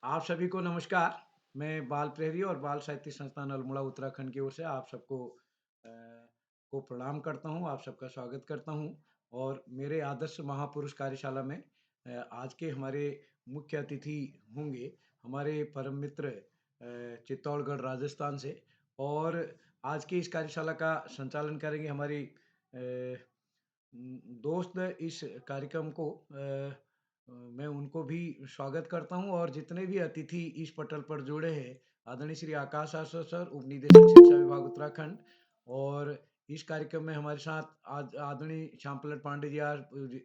आप सभी को नमस्कार। मैं बाल प्रहरी और बाल साहित्य संस्थान अल्मोड़ा उत्तराखंड की ओर से आप सबको अ, को प्रणाम करता हूँ, आप सबका स्वागत करता हूँ और मेरे आदर्श महापुरुष कार्यशाला में आज के हमारे मुख्य अतिथि होंगे हमारे परम मित्र चित्तौड़गढ़ राजस्थान से और आज की इस कार्यशाला का संचालन करेंगे हमारी दोस्त इस कार्यक्रम को मैं उनको भी स्वागत करता हूँ और जितने भी अतिथि इस पटल पर जुड़े हैं आदरणीय श्री आकाश आसर सर उप निदेशक शिक्षा विभाग उत्तराखंड और इस कार्यक्रम में हमारे साथ आज आदरणीय श्यामपलट पांडे जी आज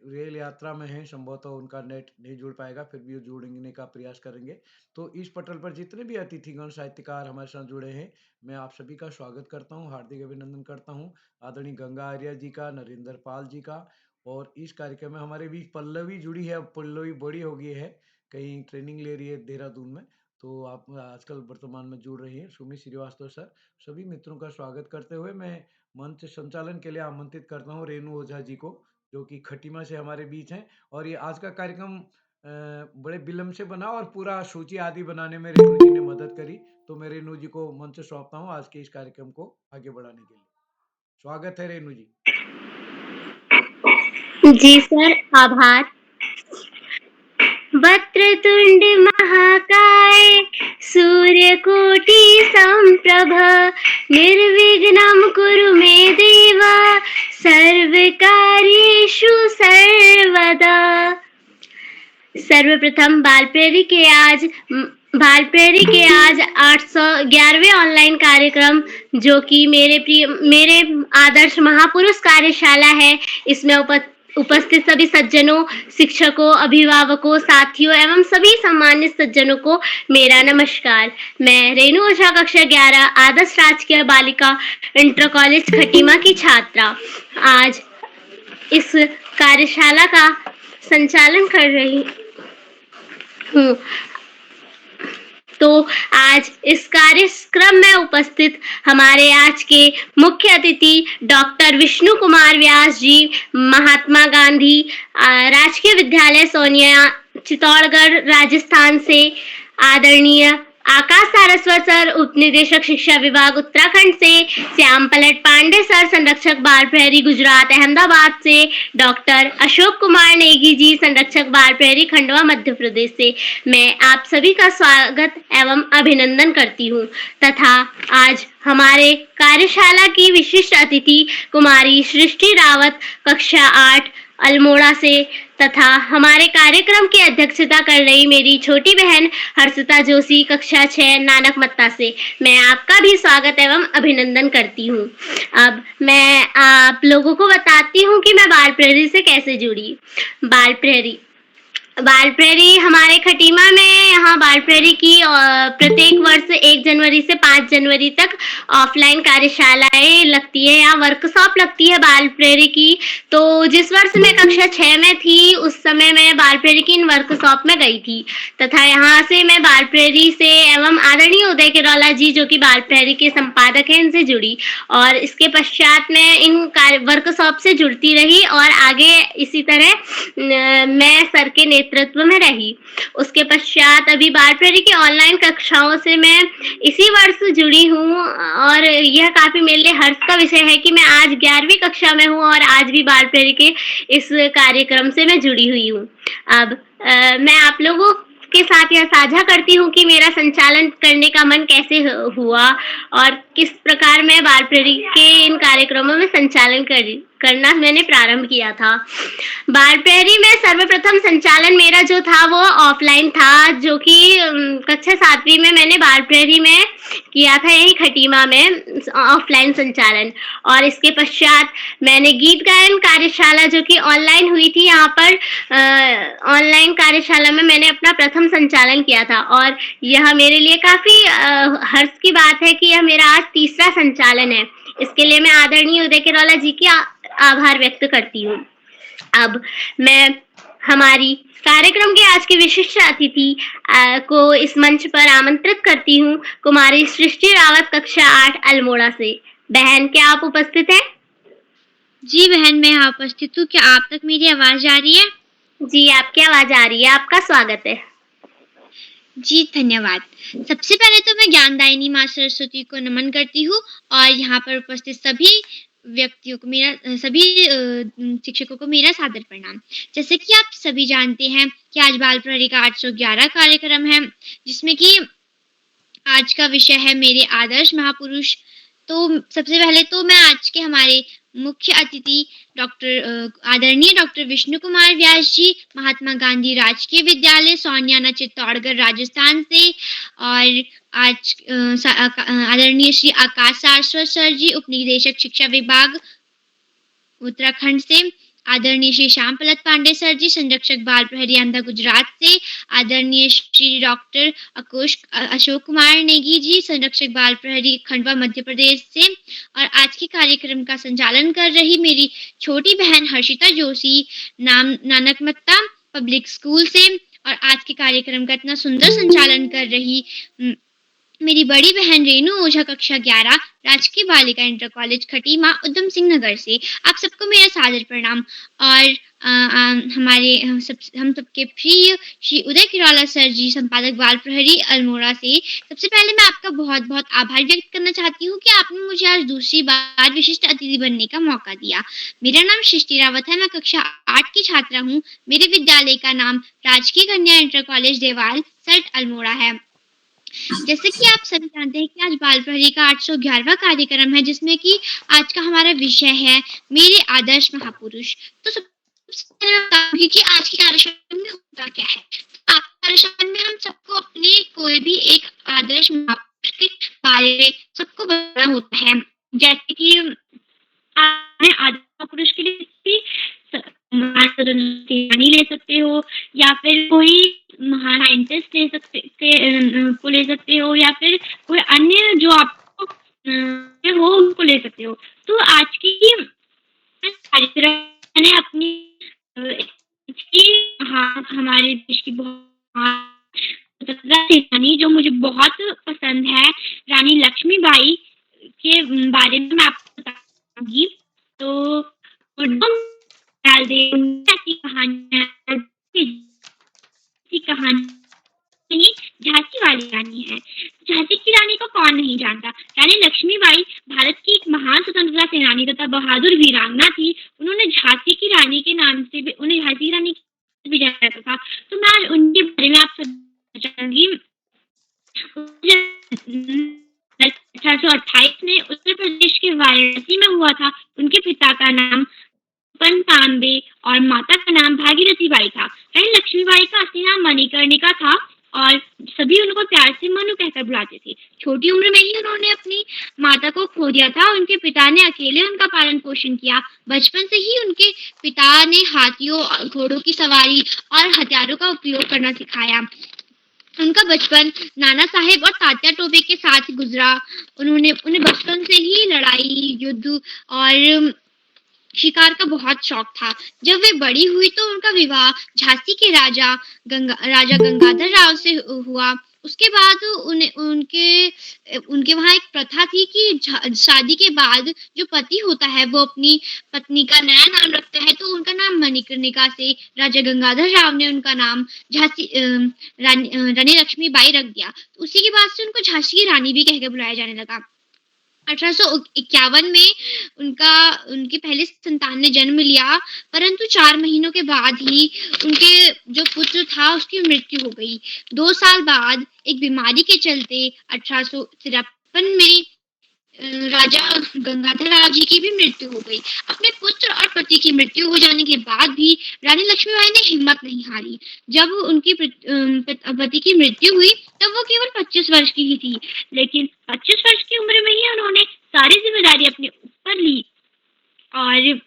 रेल यात्रा में हैं, संभवतः उनका नेट नहीं जुड़ पाएगा, फिर भी वो जोड़ने का प्रयास करेंगे। तो इस पटल पर जितने भी अतिथिगण साहित्यकार हमारे साथ जुड़े हैं, मैं आप सभी का स्वागत करता हूँ, हार्दिक अभिनंदन करता हूँ। आदरणीय गंगा आर्य जी का, नरेंद्र पाल जी का और इस कार्यक्रम में हमारे बीच पल्लवी जुड़ी है, अब पल्लवी बड़ी हो गई है, कहीं ट्रेनिंग ले रही है देहरादून में, तो आप आजकल वर्तमान में जुड़ रही हैं, सुमी श्रीवास्तव सर। सभी मित्रों का स्वागत करते हुए मैं मंच संचालन के लिए आमंत्रित करता हूँ रेणु ओझा जी को, जो कि खटीमा से हमारे बीच हैं और ये आज का कार्यक्रम बड़े विलम्ब से बना और पूरा सूची आदि बनाने में रेणु जी ने मदद करी, तो मैं रेणु जी को मंच सौंपता हूँ आज के इस कार्यक्रम को आगे बढ़ाने के लिए। स्वागत है रेणु जी। जी सर, आभार। वक्रतुंड महाकाय सूर्यकोटि समप्रभ निर्विघ्नं कुरु मे देव सर्वकार्येषु सर्वदा। सर्वप्रथम बाल प्रेरी के आज 811वें ऑनलाइन कार्यक्रम जो कि मेरे आदर्श महापुरुष कार्यशाला है, इसमें उपस्थित सभी सज्जनों, शिक्षकों, अभिभावकों, साथियों एवं सभी सम्मानित सज्जनों को मेरा नमस्कार। मैं रेणु ओझा कक्षा 11 आदर्श राजकीय बालिका इंटर कॉलेज खटीमा की छात्रा आज इस कार्यशाला का संचालन कर रही हूँ। तो आज इस कार्यक्रम में उपस्थित हमारे आज के मुख्य अतिथि डॉक्टर विष्णु कुमार व्यास जी, महात्मा गांधी राजकीय विद्यालय सोनिया, चित्तौड़गढ़ राजस्थान से, आदरणीय आकाश सारस्वत सर, उप निदेशक शिक्षा विभाग उत्तराखंड से, श्याम पलट पांडे सर, संरक्षक बाल प्रहरी गुजरात अहमदाबाद से, डॉक्टर अशोक कुमार नेगी जी, संरक्षक बाल प्रहरी खंडवा मध्य प्रदेश से मैं आप सभी का स्वागत एवं अभिनंदन करती हूँ तथा आज हमारे कार्यशाला की विशिष्ट अतिथि कुमारी सृष्टि रावत कक्षा 8 अल्मोड़ा से तथा हमारे कार्यक्रम की अध्यक्षता कर रही मेरी छोटी बहन हर्षिता जोशी कक्षा 6 नानक मत्ता से मैं आपका भी स्वागत एवं अभिनंदन करती हूँ। अब मैं आप लोगों को बताती हूँ कि मैं बाल प्रहरी से कैसे जुड़ी। बाल प्रहरी हमारे खटीमा में यहाँ बाल प्रहरी की प्रत्येक वर्ष 1 जनवरी से 5 जनवरी तक ऑफलाइन कार्यशालाएं लगती है, यहाँ वर्कशॉप लगती है बाल प्रहरी की। तो जिस वर्ष मैं कक्षा 6 में थी उस समय मैं बाल प्रहरी की इन वर्कशॉप में गई थी तथा यहाँ से मैं बाल प्रहरी से एवं आदरणीय उदय किरौला जी जो कि बाल प्रहरी के संपादक हैं इनसे जुड़ी और इसके पश्चात मैं इन वर्कशॉप से जुड़ती रही और आगे इसी तरह मैं सर के नेतृत्व में रही। उसके पश्चात अभी बाल प्रहरी की ऑनलाइन कक्षाओं से मैं इसी वर्ष जुड़ी हूँ और यह काफी मेरे लिए हर्ष का विषय है कि मैं आज 11वीं कक्षा में हूँ और आज भी बाल प्रहरी के इस कार्यक्रम से मैं जुड़ी हुई हूँ। अब मैं आप लोगों के साथ यह साझा करती हूँ कि मेरा संचालन करने का मन कैसे हुआ और किस प्रकार मैं बाल प्रहरी के इन कार्यक्रमों में संचालन करना मैंने प्रारंभ किया था। बाल प्रहरी में सर्वप्रथम संचालन मेरा जो था वो ऑफलाइन था, जो कि कक्षा 7वीं में मैंने बाल प्रहरी में किया था यही खटीमा में ऑफलाइन संचालन और इसके पश्चात मैंने गीत गायन कार्यशाला जो कि ऑनलाइन हुई थी यहाँ पर ऑनलाइन कार्यशाला में मैंने अपना प्रथम संचालन किया था और यह मेरे लिए काफी हर्ष की बात है कि यह मेरा आज तीसरा संचालन है। इसके लिए मैं आदरणीय उदय किरौला जी की आभार व्यक्त करती हूँ। अब मैं हमारी कार्यक्रम के आज के विशिष्ट अतिथि को इस मंच पर आमंत्रित करती हूँ, कुमारी सृष्टि रावत कक्षा 8 अल्मोड़ा से। बहन, क्या आप उपस्थित हैं? जी बहन, मैं यहाँ उपस्थित हूँ। क्या आप तक मेरी आवाज आ रही है? जी, आपकी आवाज आ रही है। आपका स्वागत है। जी, धन्यवाद। सबसे पहले तो मैं ज्ञानदायिनी माँ सरस्वती को नमन करती हूँ और यहाँ पर उपस्थित सभी व्यक्तियों को शिक्षकों को मेरा सादर प्रणाम। जैसे कि आप सभी जानते हैं कि आज बाल प्रहरी का 811 कार्यक्रम है, जिसमें कि आज का विषय है मेरे आदर्श महापुरुष। तो सबसे पहले तो मैं आज के हमारे मुख्य अतिथि आदरणीय डॉक्टर विष्णु कुमार व्यास जी, महात्मा गांधी राजकीय विद्यालय सोनियाना चित्तौड़गढ़ राजस्थान से, और आदरणीय श्री आकाश सारस्वत सर जी, उपनिदेशक शिक्षा विभाग उत्तराखंड से, आदरणीय श्री श्याम पलक पांडे सर जी, संरक्षक बाल प्रहरी अहमदा गुजरात से, आदरणीय श्री डॉक्टर अशोक कुमार नेगी जी, संरक्षक बाल प्रहरी खंडवा मध्य प्रदेश से, और आज के कार्यक्रम का संचालन कर रही मेरी छोटी बहन हर्षिता जोशी, नाम नानकमत्ता पब्लिक स्कूल से, और आज के कार्यक्रम का इतना सुंदर संचालन कर रही मेरी बड़ी बहन रेनू ओझा, कक्षा 11, राजकीय बालिका इंटर कॉलेज खटीमा, उधम सिंह नगर से। आप सबको मेरा सादर प्रणाम। और हम सबके प्रिय श्री उदय किराला सर जी, संपादक बाल प्रहरी अल्मोड़ा से। सबसे पहले मैं आपका बहुत बहुत आभार व्यक्त करना चाहती हूँ कि आपने मुझे आज दूसरी बार विशिष्ट अतिथि बनने का मौका दिया। मेरा नाम सृष्टि रावत है, मैं कक्षा 8 की छात्रा हूँ। मेरे विद्यालय का नाम राजकीय कन्या इंटर कॉलेज देवाल सल्ट अल्मोड़ा है। जैसे कि आप सभी जानते हैं कि आज बाल प्रहरी का 811वां कार्यक्रम है, जिसमें कि आज का हमारा विषय है मेरे आदर्श महापुरुष। तो सबसे पहले मैं बताऊंगी कि आज की कार्यशाला में होता क्या है। आज की कार्यशाला में हम सबको अपने कोई भी एक आदर्श महापुरुष के बारे में सबको बताना होता है। जैसे कि आपने आदर्श महापुरुष के लिए भी महान स्वतंत्रता सेनानी ले सकते हो, या फिर कोई महान साइंटिस्ट ले सकते हो, या फिर कोई अन्य जो आपको हो उनको ले सकते हो। तो आज की कार्यक्रम ने अपनी हमारे देश की स्वतंत्रता सेनानी जो मुझे बहुत पसंद है, रानी लक्ष्मीबाई के बारे में मैं आपको बताऊंगी। तो कहानी झांसी वाली रानी है। झांसी की रानी को कौन नहीं जानता। रानी लक्ष्मीबाई भारत की एक महान स्वतंत्रता सेनानी तथा बहादुर वीरांगना थी। उन्होंने झांसी की रानी के नाम से भी उन्हें झांसी रानी भी जाना जाता था। तो मैं आज उनके बारे में आपसे बताऊंगी। 1828 में उत्तर प्रदेश के वाराणसी में हुआ था। उनके पिता का नाम तांबे और माता का नाम भागीरथी बाई था। रानी लक्ष्मीबाई का असली नाम मणिकर्णिका था और सभी उनको प्यार से मनु कहकर बुलाते थे। छोटी उम्र में ही उन्होंने अपनी माता को खो दिया था। उनके पिता ने अकेले उनका पालन पोषण किया। बचपन से ही उनके पिता ने हाथियों, घोड़ों की सवारी और हथियारों का उपयोग करना सिखाया। उनका बचपन नाना साहेब और तात्या टोपे के साथ गुजरा। उन्हें बचपन से ही लड़ाई, युद्ध और शिकार का बहुत शौक था। जब वे बड़ी हुई तो उनका विवाह झांसी के राजा गंगाधर राव से हुआ। उसके बाद उनके वहाँ एक प्रथा थी कि शादी के बाद जो पति होता है वो अपनी पत्नी का नया नाम रखता है। तो उनका नाम मणिकर्णिका से राजा गंगाधर राव ने उनका नाम रानी लक्ष्मीबाई रख दिया। उसी के बाद से उनको झांसी की रानी भी कहकर बुलाया जाने लगा। 1851 में उनके पहले संतान ने जन्म लिया, परंतु 4 महीनों के बाद ही उनके जो पुत्र था उसकी मृत्यु हो गई। 2 साल बाद एक बीमारी के चलते 1853 में राजा गंगाधर राव जी की भी मृत्यु हो गई। अपने पुत्र और पति की मृत्यु हो जाने के बाद भी रानी लक्ष्मीबाई ने हिम्मत नहीं हारी। जब उनकी पति की मृत्यु हुई तब वो केवल 25 वर्ष की ही थी, लेकिन 25 वर्ष की उम्र में ही उन्होंने सारी जिम्मेदारी अपने ऊपर ली और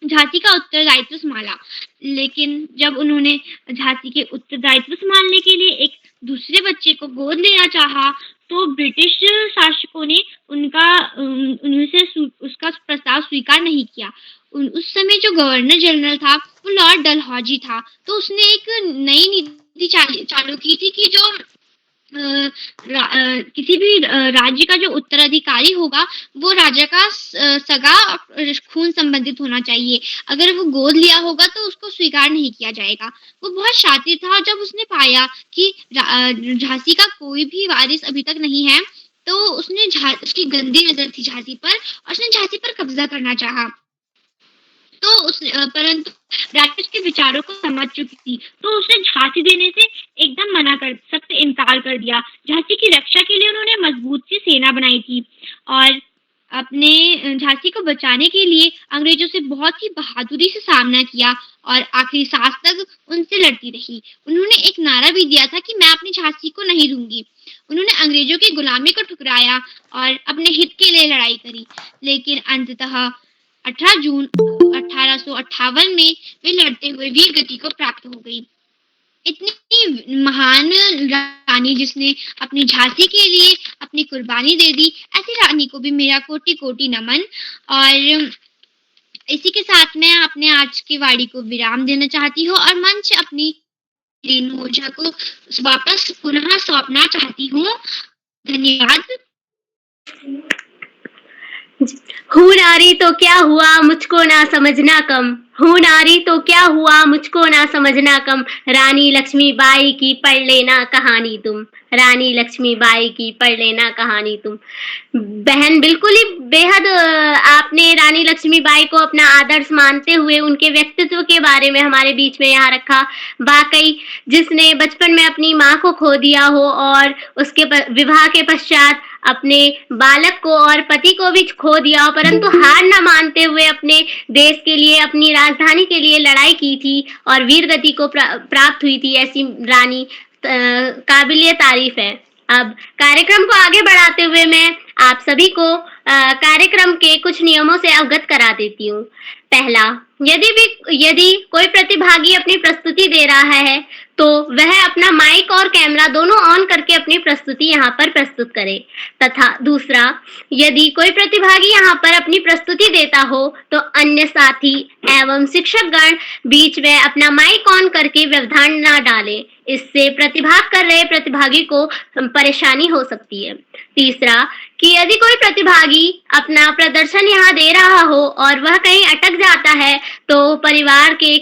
झांसी का उत्तरदायित्व संभाला। लेकिन जब उन्होंने झांसी के उत्तरदायित्व संभालने के लिए एक दूसरे बच्चे को गोद लेना चाहा तो ब्रिटिश शासकों ने उनसे उसका प्रस्ताव स्वीकार नहीं किया। उस समय जो गवर्नर जनरल था वो लॉर्ड डलहौजी था। तो उसने एक नई नीति चालू की थी कि जो किसी भी राज्य का जो उत्तराधिकारी होगा वो राजा का सगा खून संबंधित होना चाहिए। अगर वो गोद लिया होगा तो उसको स्वीकार नहीं किया जाएगा। वो बहुत शातिर था और जब उसने पाया कि झांसी का कोई भी वारिस अभी तक नहीं है तो उसकी गंदी नजर थी झांसी पर और उसने झांसी पर कब्जा करना चाहा। तो परंतु रानी उसके विचारों को समझ चुकी थी, तो उसने झांसी देने से एकदम मना कर सबसे इनकार कर दिया। झांसी की रक्षा के लिए उन्होंने मजबूत सी सेना बनाई थी और अपने झांसी को बचाने के लिए अंग्रेजों से बहुत ही बहादुरी से सामना किया और आखिरी सांस तक उनसे लड़ती रही। उन्होंने एक नारा भी दिया था कि मैं अपनी झांसी को नहीं दूंगी। उन्होंने अंग्रेजों की गुलामी को ठुकराया और अपने हित के लिए लड़ाई करी, लेकिन अंततः 18 जून 1858 में वे लड़ते हुए वीर गति को प्राप्त हो गई। इतनी महान रानी जिसने अपनी झांसी के लिए अपनी कुर्बानी दे दी, ऐसी रानी को भी मेरा कोटि कोटि नमन। और इसी के साथ मैं अपने आज की वाणी को विराम देना चाहती हूँ और मंच अपनी रेणु ओझा को वापस पुनः सौंपना चाहती हूँ। धन्यवाद। हूँ नारी तो क्या हुआ मुझको ना समझना कम, हूँ नारी तो क्या हुआ मुझको ना समझना कम, रानी लक्ष्मीबाई की पढ़ लेना कहानी तुम, रानी लक्ष्मीबाई की पढ़ लेना कहानी तुम। बहन बिल्कुल ही बेहद आपने रानी लक्ष्मीबाई को अपना आदर्श मानते हुए उनके व्यक्तित्व के बारे में हमारे बीच में यहाँ रखा। वाकई जिसने बचपन में अपनी माँ को खो दिया हो और उसके विवाह के पश्चात अपने बालक को और पति को भी खो दिया हो, परंतु हार न मानते हुए अपने देश के लिए अपनी राजधानी के लिए लड़ाई की थी और वीर गति को प्राप्त हुई थी, ऐसी रानी काबिलिए तारीफ है। अब कार्यक्रम को आगे बढ़ाते हुए मैं आप सभी को कार्यक्रम के कुछ नियमों से अवगत करा देती हूँ। पहला, यदि कोई प्रतिभागी अपनी प्रस्तुति दे रहा है तो वह अपना माइक और कैमरा दोनों ऑन करके अपनी प्रस्तुति यहाँ पर प्रस्तुत करे। तथा दूसरा, यदि कोई प्रतिभागी यहाँ पर अपनी प्रस्तुति देता हो तो अन्य साथी एवं शिक्षक गण बीच में अपना माइक ऑन करके व्यवधान न डालें, इससे प्रतिभाग कर रहे प्रतिभागी को परेशानी हो सकती है। तीसरा, कि यदि कोई प्रतिभागी अपना प्रदर्शन यहाँ दे रहा हो और वह कहीं अटक जाता है तो परिवार के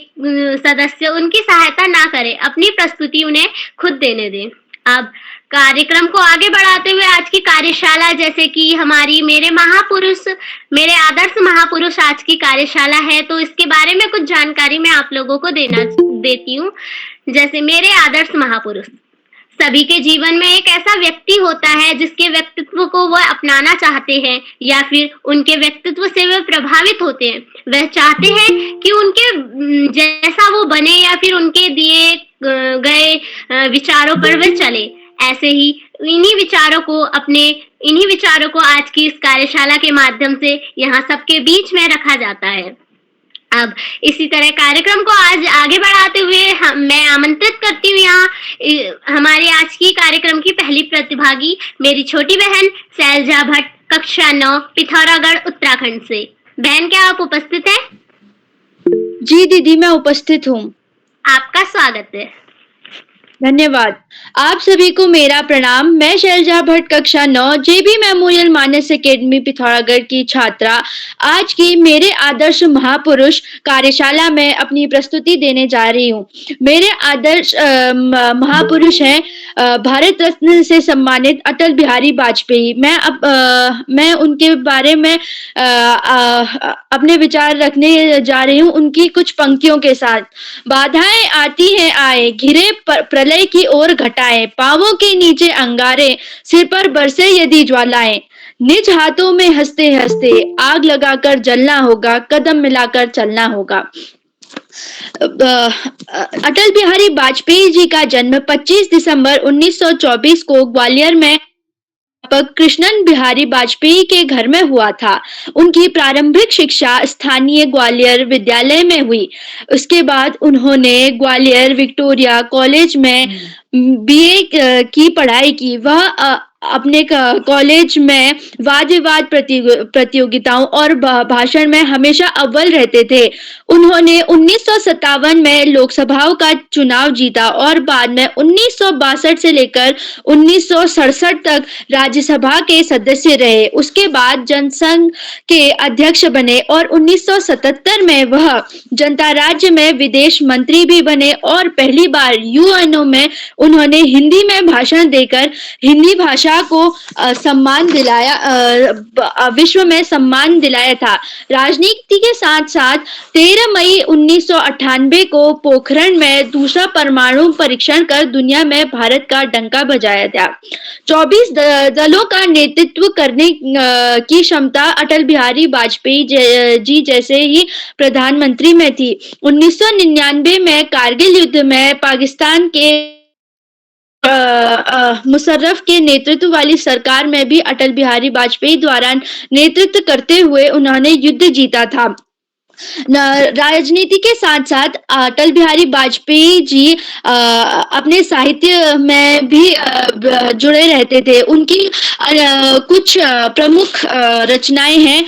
सदस्य उनकी सहायता ना करें, अपनी प्रस्तुति उन्हें खुद देने दें। अब कार्यक्रम को आगे बढ़ाते हुए आज की कार्यशाला, जैसे कि हमारी मेरे आदर्श महापुरुष आज की कार्यशाला है, तो इसके बारे में कुछ जानकारी मैं आप लोगों को देती हूँ। जैसे मेरे आदर्श महापुरुष, सभी के जीवन में एक ऐसा व्यक्ति होता है जिसके व्यक्तित्व को वह अपनाना चाहते हैं या फिर उनके व्यक्तित्व से वे प्रभावित होते हैं। वह चाहते हैं कि उनके जैसा वो बने या फिर उनके दिए गए विचारों पर वे चले। ऐसे ही इन्हीं विचारों को आज की इस कार्यशाला के माध्यम से यहाँ सबके बीच में रखा जाता है। अब इसी तरह कार्यक्रम को आज आगे बढ़ाते हुए मैं आमंत्रित करती हूँ यहाँ हमारे आज की कार्यक्रम की पहली प्रतिभागी मेरी छोटी बहन शैलजा भट्ट, कक्षा 9, पिथौरागढ़, उत्तराखंड से। बहन, क्या आप उपस्थित हैं? जी दीदी, मैं उपस्थित हूँ। आपका स्वागत है। धन्यवाद। आप सभी को मेरा प्रणाम। मैं शैलजा भट्ट, कक्षा 9, जेबी मेमोरियल मानस एकेडमी पिथौरागढ़ की छात्रा आज की मेरे आदर्श महापुरुष कार्यशाला में अपनी प्रस्तुति देने जा रही हूँ। मेरे आदर्श महापुरुष हैं भारत रत्न से सम्मानित अटल बिहारी वाजपेयी। मैं उनके बारे में अपने विचार रखने जा रही हूँ उनकी कुछ पंक्तियों के साथ। बाधाएं आती हैं आए, घिरे प्रलय की ओर घटाए, पांवों के नीचे अंगारे, सिर पर बरसे यदि ज्वालाएं, निज हाथों में हंसते हंसते आग लगाकर जलना होगा, कदम मिलाकर चलना होगा। अटल बिहारी वाजपेयी जी का जन्म 25 दिसंबर 1924 को ग्वालियर में कृष्णन बिहारी वाजपेयी के घर में हुआ था। उनकी प्रारंभिक शिक्षा स्थानीय ग्वालियर विद्यालय में हुई। उसके बाद उन्होंने ग्वालियर विक्टोरिया कॉलेज में बीए की पढ़ाई की। वह अपने कॉलेज में वाद विवाद प्रतियोगिताओं और भाषण में हमेशा अव्वल रहते थे। उन्होंने 1957 में लोकसभा का चुनाव जीता और बाद में 1962 से लेकर 1967 तक राज्यसभा के सदस्य रहे। उसके बाद जनसंघ के अध्यक्ष बने और 1977 में वह जनता राज्य में विदेश मंत्री भी बने और पहली बार यूएनओ में उन्होंने हिंदी में भाषण देकर हिंदी भाषा को सम्मान दिलाया, विश्व में सम्मान दिलाया था। राजनीति के साथ साथ 13 मई 1998 को पोखरण में दूसरा परमाणु परीक्षण कर दुनिया में भारत का डंका बजाया था। 24 दलों का नेतृत्व करने की क्षमता अटल बिहारी वाजपेयी जी जैसे ही प्रधानमंत्री में थी। 1999 में कारगिल युद्ध में पाकिस्तान के मुशर्रफ के नेतृत्व वाली सरकार में भी अटल बिहारी वाजपेयी द्वारा नेतृत्व करते हुए उन्होंने युद्ध जीता था। राजनीति के साथ साथ अटल बिहारी वाजपेयी जी अपने साहित्य में भी जुड़े रहते थे। उनकी कुछ प्रमुख रचनाएं हैं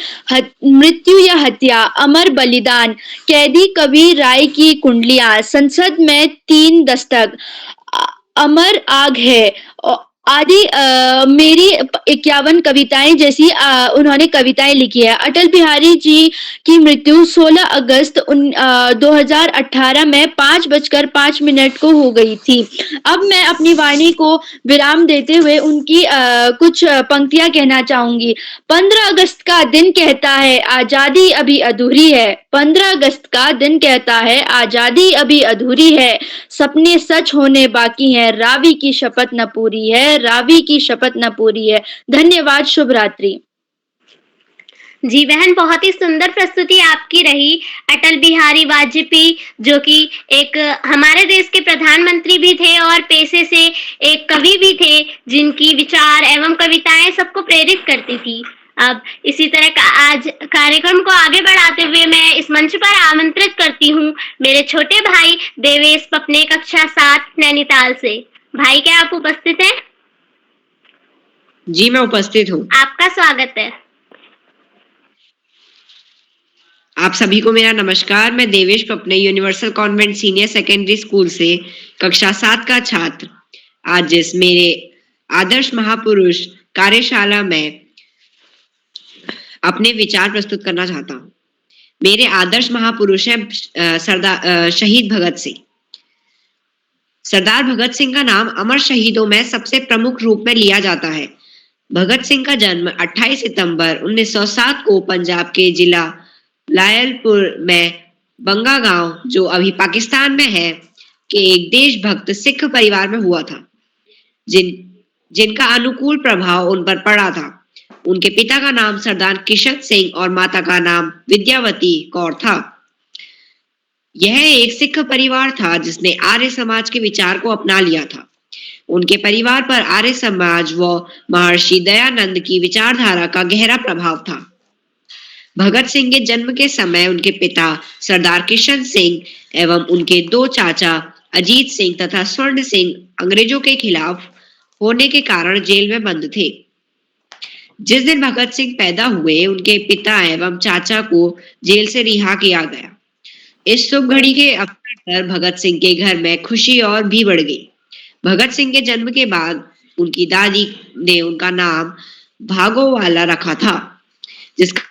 मृत्यु या हत्या, अमर बलिदान, कैदी कबीर राय की कुंडलियां, संसद में 3 दस्तक, अमर आग है आदि मेरी 51 कविताएं जैसी उन्होंने कविताएं लिखी है। अटल बिहारी जी की मृत्यु 16 अगस्त 2018 में 5:05 को हो गई थी। अब मैं अपनी वाणी को विराम देते हुए उनकी कुछ पंक्तियां कहना चाहूंगी। 15 अगस्त का दिन कहता है आजादी अभी अधूरी है। 15 अगस्त का दिन कहता है आजादी अभी अधूरी है। सपने सच होने बाकी हैं, रावी की शपथ न पूरी है, रावी की शपथ न पूरी है। धन्यवाद, शुभ रात्रि। जी बहन, बहुत ही सुंदर प्रस्तुति आपकी रही। अटल बिहारी वाजपेयी जो कि एक हमारे देश के प्रधानमंत्री भी थे और पेशे से एक कवि भी थे, जिनकी विचार एवं कविताएं सबको प्रेरित करती थी। अब इसी तरह का आज कार्यक्रम को आगे बढ़ाते हुए मैं इस मंच पर आमंत्रित करती हूँ मेरे छोटे भाई देवेश पपने, कक्षा 7 नैनीताल से। भाई, क्या आप उपस्थित हैं? जी मैं उपस्थित हूँ। आपका स्वागत है। आप सभी को मेरा नमस्कार। मैं Devesh Papne universal convent senior secondary school से कक्षा 7 का छात्र आज जिस मेरे आदर्श महापुरुष कार्यशाला में अपने विचार प्रस्तुत करना चाहता हूँ। मेरे आदर्श महापुरुष हैं सरदार शहीद भगत सिंह। सरदार भगत सिंह का नाम अमर शहीदों में सबसे प्रमुख रूप में लिया जाता है। भगत सिंह का जन्म 28 सितंबर 1907 को पंजाब के जिला लायलपुर में बंगा गांव, जो अभी पाकिस्तान में है, के एक देशभक्त सिख परिवार में हुआ था, जिनका अनुकूल प्रभाव उन पर पड़ा था। उनके पिता का नाम सरदार किशन सिंह और माता का नाम विद्यावती कौर था। यह एक सिख परिवार था जिसने आर्य समाज के विचार को अपना लिया था। उनके परिवार पर आर्य समाज व महर्षि दयानंद की विचारधारा का गहरा प्रभाव था। भगत सिंह के जन्म के समय उनके पिता सरदार किशन सिंह एवं उनके 2 चाचा अजीत सिंह तथा स्वर्ण सिंह अंग्रेजों के खिलाफ होने के कारण जेल में बंद थे। जिस दिन भगत सिंह पैदा हुए, उनके पिता एवं चाचा को जेल से रिहा किया गया। इस शुभ घड़ी के अवसर पर भगत सिंह के घर में खुशी और भी बढ़ गई। भगत सिंह के जन्म के बाद उनकी दादी ने उनका नाम भागोवाला रखा था, जिसका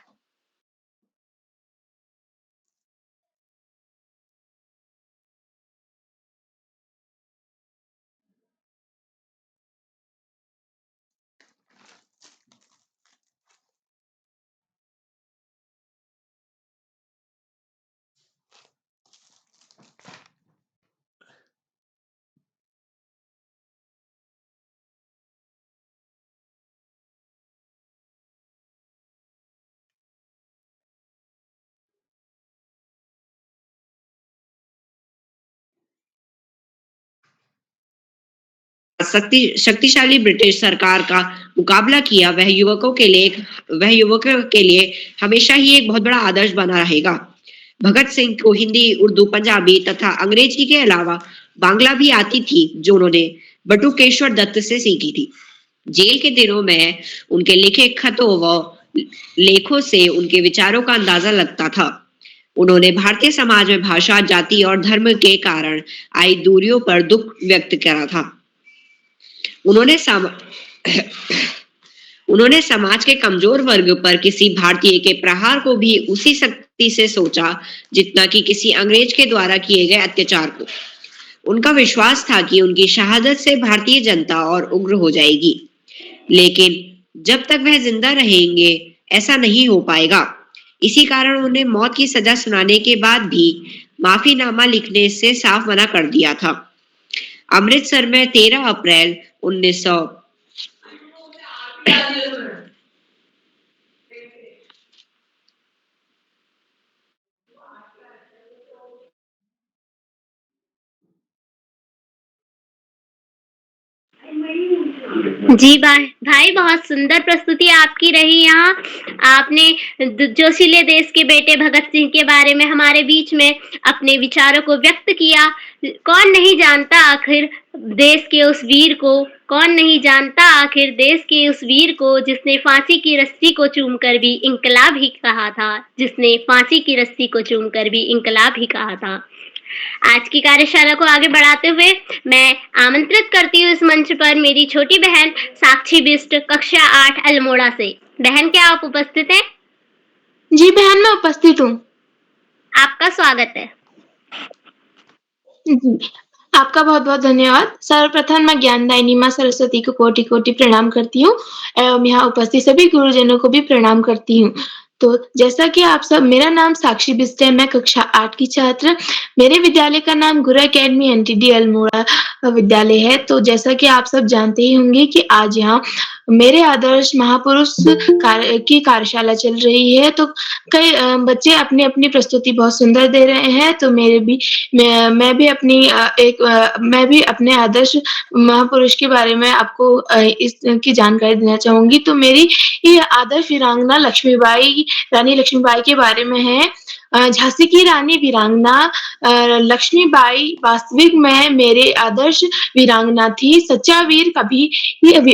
शक्तिशाली ब्रिटिश सरकार का मुकाबला किया, वह युवकों के लिए हमेशा ही एक बहुत बड़ा आदर्श बना रहेगा। भगत सिंह को हिंदी, उर्दू, पंजाबी तथा अंग्रेजी के अलावा बांग्ला भी आती थी, जो उन्होंने बटुकेश्वर दत्त से सीखी थी। जेल के दिनों में उनके लिखे खतों व लेखों से उनके विचारों का अंदाजा लगता था। उन्होंने भारतीय समाज में भाषा, जाति और धर्म के कारण आई दूरियों पर दुख व्यक्त करा था। उन्होंने सम... उन्होंने समाज के कमजोर वर्ग पर किसी भारतीय के प्रहार को भी उसी शक्ति से सोचा जितना कि किसी अंग्रेज के द्वारा किए गए अत्याचार को। उनका विश्वास था कि उनकी शहादत से भारतीय जनता और उग्र हो जाएगी, लेकिन जब तक वह जिंदा रहेंगे ऐसा नहीं हो पाएगा। इसी कारण उन्हें मौत की सजा सुनाने के बाद भी माफीनामा लिखने से साफ मना कर दिया था। अमृतसर में 13 अप्रैल 1900 जी भाई, बहुत सुंदर प्रस्तुति आपकी रही यहाँ। आपने जोशीले देश के बेटे भगत सिंह के बारे में हमारे बीच में अपने विचारों को व्यक्त किया। कौन नहीं जानता आखिर देश के उस वीर को, कौन नहीं जानता आखिर देश के उस वीर को जिसने फांसी की रस्सी को चूमकर भी इंकलाब ही कहा था, जिसने फांसी की रस्सी को चूमकर भी इंकलाब ही कहा था। आज की कार्यशाला को आगे बढ़ाते हुए मैं आमंत्रित करती हूँ इस मंच पर मेरी छोटी बहन साक्षी बिष्ट, कक्षा 8 अल्मोड़ा से। बहन, क्या आप उपस्थित हैं? जी बहन, मैं उपस्थित हूँ। आपका स्वागत है। जी, आपका बहुत बहुत धन्यवाद। सर्वप्रथम मैं ज्ञानदायिनी माँ सरस्वती को कोटि कोटि प्रणाम करती हूँ एवं यहाँ उपस्थित सभी गुरुजनों को भी प्रणाम करती हूँ। तो जैसा कि आप सब, मेरा नाम साक्षी बिष्ट है, मैं कक्षा 8 की छात्र। मेरे विद्यालय का नाम गुरु एकेडमी एनटीडी अल्मोड़ा विद्यालय है। तो जैसा कि आप सब जानते ही होंगे कि आज यहाँ मेरे आदर्श महापुरुष की कार्यशाला चल रही है। तो कई बच्चे अपनी अपनी प्रस्तुति बहुत सुंदर दे रहे हैं। तो मैं भी अपने आदर्श महापुरुष के बारे में आपको इसकी जानकारी देना चाहूंगी। तो मेरी ये आदर्श वीरांगना रानी लक्ष्मीबाई के बारे में है। झांसी की रानी वीरांगना लक्ष्मीबाई वास्तविक में मेरे आदर्श वीरांगना थी। सच्चा वीर कभी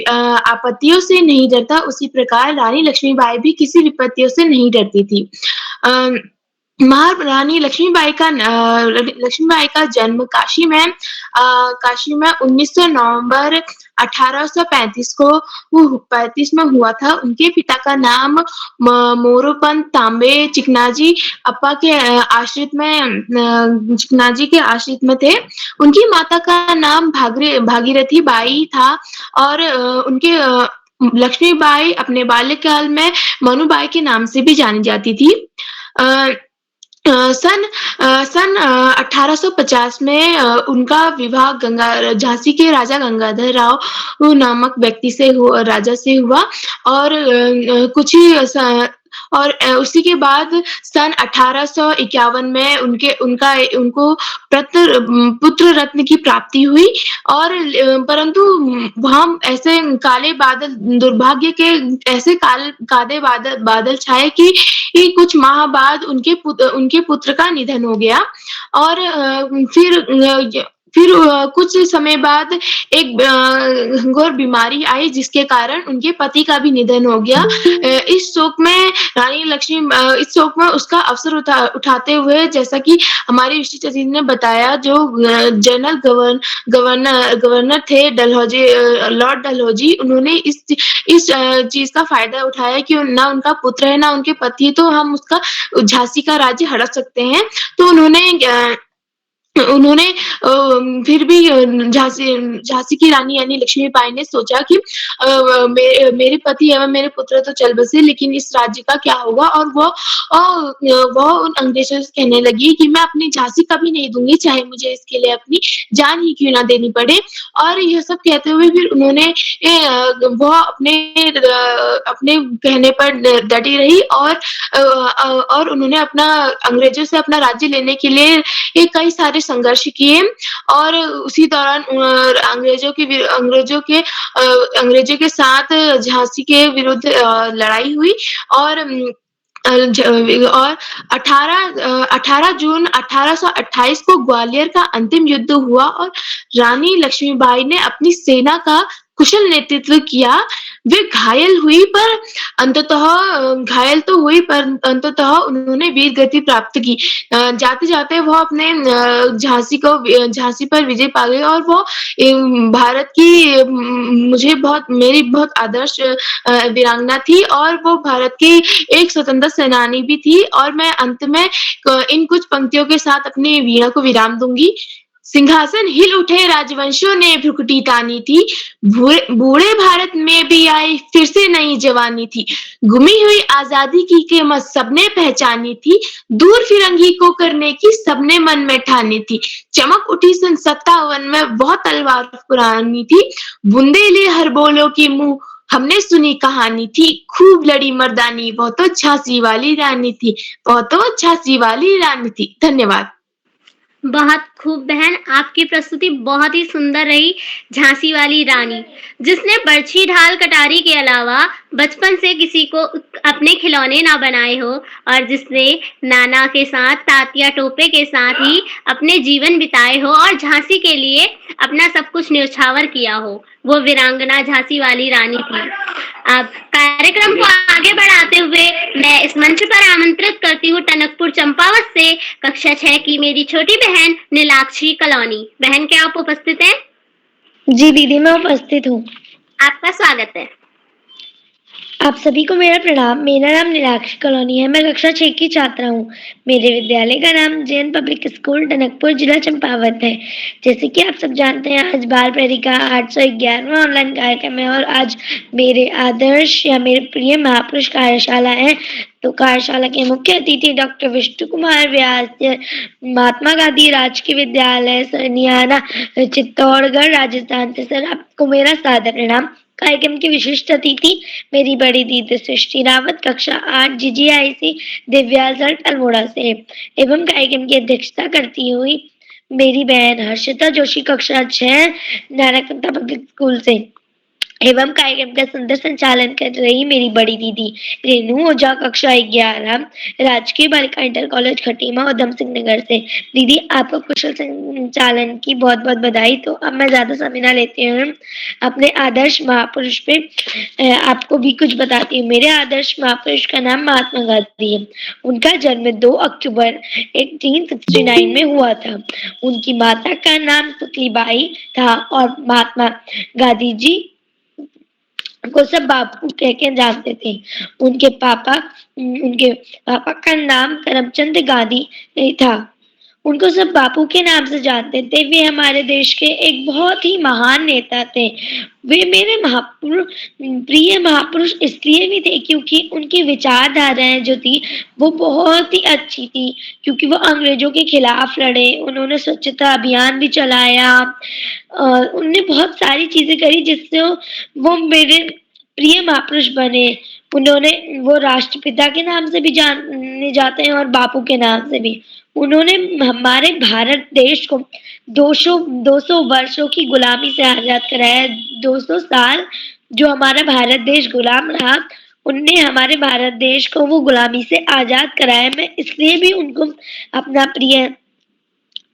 आपत्तियों से नहीं डरता, उसी प्रकार रानी लक्ष्मीबाई भी किसी विपत्तियों से नहीं डरती थी। महारानी लक्ष्मीबाई का जन्म काशी में 19 नवंबर 1835 में हुआ था। उनके पिता का नाम मोरोपंत तांबे चिकनाजी अप्पा के चिकनाजी के आश्रित में थे। उनकी माता का नाम भागीरथी बाई था और उनके लक्ष्मीबाई अपने बाल्यकाल में मनुबाई के नाम से भी जानी जाती थी। सन 1850 में उनका विवाह झांसी के राजा गंगाधर राव नामक राजा से हुआ और उसी के बाद सन 1851 में उनको पुत्र रत्न की प्राप्ति हुई। और परंतु वहां ऐसे काले बादल, दुर्भाग्य के ऐसे काले बादल छाए कि कुछ माह बाद उनके पुत्र का निधन हो गया। और फिर कुछ समय बाद एक घोर बीमारी आई जिसके कारण उनके पति का भी निधन हो गया। इस शोक में उसका अवसर उठाते हुए, जैसा कि हमारे विशिष्ट अतिथि ने बताया, जो जनरल गवर्नर थे लॉर्ड डलहौजी, उन्होंने इस चीज का फायदा उठाया कि ना उनका पुत्र है ना उनके पति, तो हम उसका झांसी का राज्य हड़प सकते हैं। तो उन्होंने फिर भी झांसी की रानी यानी लक्ष्मीबाई ने सोचा कि मेरे पति एवं मेरे पुत्र तो चल बसे, लेकिन इस राज्य का क्या होगा। और वो उन अंग्रेजों से कहने लगी कि मैं अपनी झांसी कभी नहीं दूंगी, चाहे मुझे इसके लिए अपनी जान ही क्यों ना देनी पड़े। और यह सब कहते हुए फिर उन्होंने वो अपने कहने पर डटी रही और उन्होंने अंग्रेजों से अपना राज्य लेने के लिए कई सारे संघर्ष किए। और उसी दौरान अंग्रेजों के साथ झांसी के विरुद्ध लड़ाई हुई। और 18 जून 1828 को ग्वालियर का अंतिम युद्ध हुआ और रानी लक्ष्मीबाई ने अपनी सेना का कुशल नेतृत्व किया। वे घायल हुई पर घायल तो हुई पर अंततः उन्होंने वीर गति प्राप्त की। जाते-जाते वो अपने झांसी पर विजय पा गए और वो भारत की मुझे बहुत मेरी बहुत आदर्श वीरांगना थी और वो भारत की एक स्वतंत्र सेनानी भी थी। और मैं अंत में इन कुछ पंक्तियों के साथ अपनी वीणा को विराम दूँगी। सिंहासन हिल उठे राजवंशों ने भ्रुकुटी तानी थी। बूढ़े भारत में भी आई फिर से नई जवानी थी। गुमी हुई आजादी की कीमत सबने पहचानी थी। दूर फिरंगी को करने की सबने मन में ठानी थी। चमक उठी सन 57 में वह तलवार पुरानी थी। बुंदेली हर बोलो की मुंह हमने सुनी कहानी थी। खूब लड़ी मर्दानी वह तो झांसी वाली रानी थी। वह तो झांसी वाली रानी थी। धन्यवाद। बहुत खूब बहन, आपकी प्रस्तुति बहुत ही सुंदर रही। झांसी वाली रानी, जिसने बरछी ढाल कटारी के अलावा बचपन से किसी को अपने खिलौने ना बनाए हो और जिसने नाना के साथ, तात्या टोपे के साथ ही अपने जीवन बिताए हो और झांसी के लिए अपना सब कुछ न्यौछावर किया हो, वो वीरांगना झांसी वाली रानी थी। अब कार्यक्रम को आगे बढ़ाते हुए मैं इस मंच पर आमंत्रित करती हूँ टनकपुर चंपावत से कक्षा 6 की मेरी छोटी बहन नीलाक्षी कलौनी। बहन, क्या आप उपस्थित हैं? जी दीदी, मैं उपस्थित हूँ। आपका स्वागत है। आप सभी को मेरा प्रणाम। मेरा नाम नीलाक्षी कॉलोनी है। मैं कक्षा 6 की छात्रा हूँ। मेरे विद्यालय का नाम जैन पब्लिक स्कूल टनकपुर जिला चंपावत है। जैसे कि आप सब जानते हैं, आज बाल प्रहरी का 811वां ऑनलाइन कार्यक्रम है और आज मेरे आदर्श या मेरे प्रिय महापुरुष कार्यशाला है। तो कार्यशाला के मुख्य अतिथि डॉक्टर विष्णु कुमार व्यास, महात्मा गांधी राजकीय विद्यालय सरनियाना, चित्तौड़गढ़, राजस्थान से। सर, आपको मेरा सादर प्रणाम। कार्यक्रम की विशिष्ट अतिथि मेरी बड़ी दीदी सृष्टि रावत, कक्षा 8 GGIC दिव्यासर अल्मोड़ा से, एवं कार्यक्रम की अध्यक्षता करती हुई मेरी बहन हर्षिता जोशी, कक्षा 6 नारायण पब्लिक स्कूल से, एवं कार्यक्रम का सुंदर संचालन कर रही मेरी बड़ी दीदी रेनू ओझा, कक्षा 11 राजकीय बालिका इंटर कॉलेज खटीमा, उधम सिंह नगर से। दीदी, आपको कुशल संचालन की बहुत बहुत बधाई। तो अब मैं ज्यादा समय ना लेती हूँ, अपने आदर्श महापुरुष पे आपको भी कुछ बताती हूँ। मेरे आदर्श महापुरुष का नाम महात्मा गांधी है। उनका जन्म 2 अक्टूबर 1869 में हुआ था। उनकी माता का नाम पुतलीबाई था और महात्मा गांधी जी को सब बापू कह के जानते थे। उनके पापा का नाम करमचंद गांधी था। उनको सब बापू के नाम से जानते थे। वे हमारे देश के एक बहुत ही महान नेता थे। वे मेरे प्रिय महापुरुष इसलिए भी थे क्योंकि उनकी विचारधाराएं जो थी वो बहुत ही अच्छी थी, क्योंकि वो अंग्रेजों के खिलाफ लड़े। उन्होंने स्वच्छता अभियान भी चलाया। उन्होंने बहुत सारी चीजें करी जिससे वो मेरे प्रिय महापुरुष बने। वो राष्ट्रपिता के नाम से भी जाने जाते हैं और बापू के नाम से भी। उन्होंने हमारे भारत देश को 200 वर्षों की गुलामी से आजाद कराया। 200 साल जो हमारा भारत देश गुलाम रहा, उनने हमारे भारत देश को वो गुलामी से आजाद कराया। मैं इसलिए भी उनको अपना प्रिय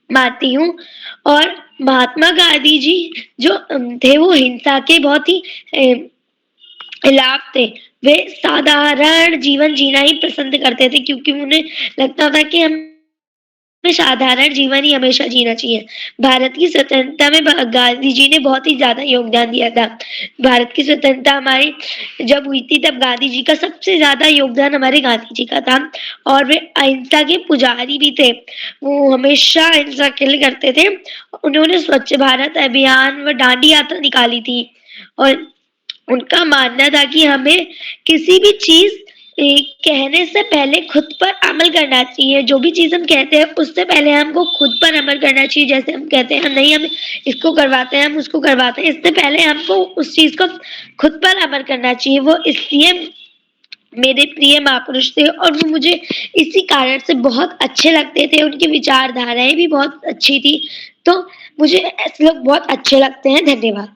मानती हूँ। और महात्मा गांधी जी जो थे वो हिंसा के बहुत ही खिलाफ थे। वे साधारण जीवन जीना ही पसंद करते थे क्योंकि उन्हें लगता था कि हमें साधारण जीवन ही हमेशा जीना चाहिए। भारत की स्वतंत्रता में गांधी जी ने बहुत ही ज्यादा योगदान दिया था। भारत की स्वतंत्रता हमारी जब हुई थी तब गांधी जी का सबसे ज्यादा योगदान हमारे गांधी जी का था। और वे अहिंसा के पुजारी भी थे। वो हमेशा अहिंसा के लिए करते थे। उन्होंने स्वच्छ भारत अभियान व दांडी यात्रा निकाली थी और उनका मानना था कि हमें किसी भी चीज कहने से पहले खुद पर अमल करना चाहिए। जो भी चीज हम कहते हैं उससे पहले हमको खुद पर अमल करना चाहिए। जैसे हम कहते हैं नहीं, हम इसको करवाते हैं, हम उसको करवाते हैं, इससे पहले हमको उस चीज को खुद पर अमल करना चाहिए। वो इसलिए मेरे प्रिय महापुरुष थे और वो मुझे इसी कारण से बहुत अच्छे लगते थे। उनकी विचारधाराएं भी बहुत अच्छी थी, तो मुझे ऐसे लोग बहुत अच्छे लगते हैं। धन्यवाद।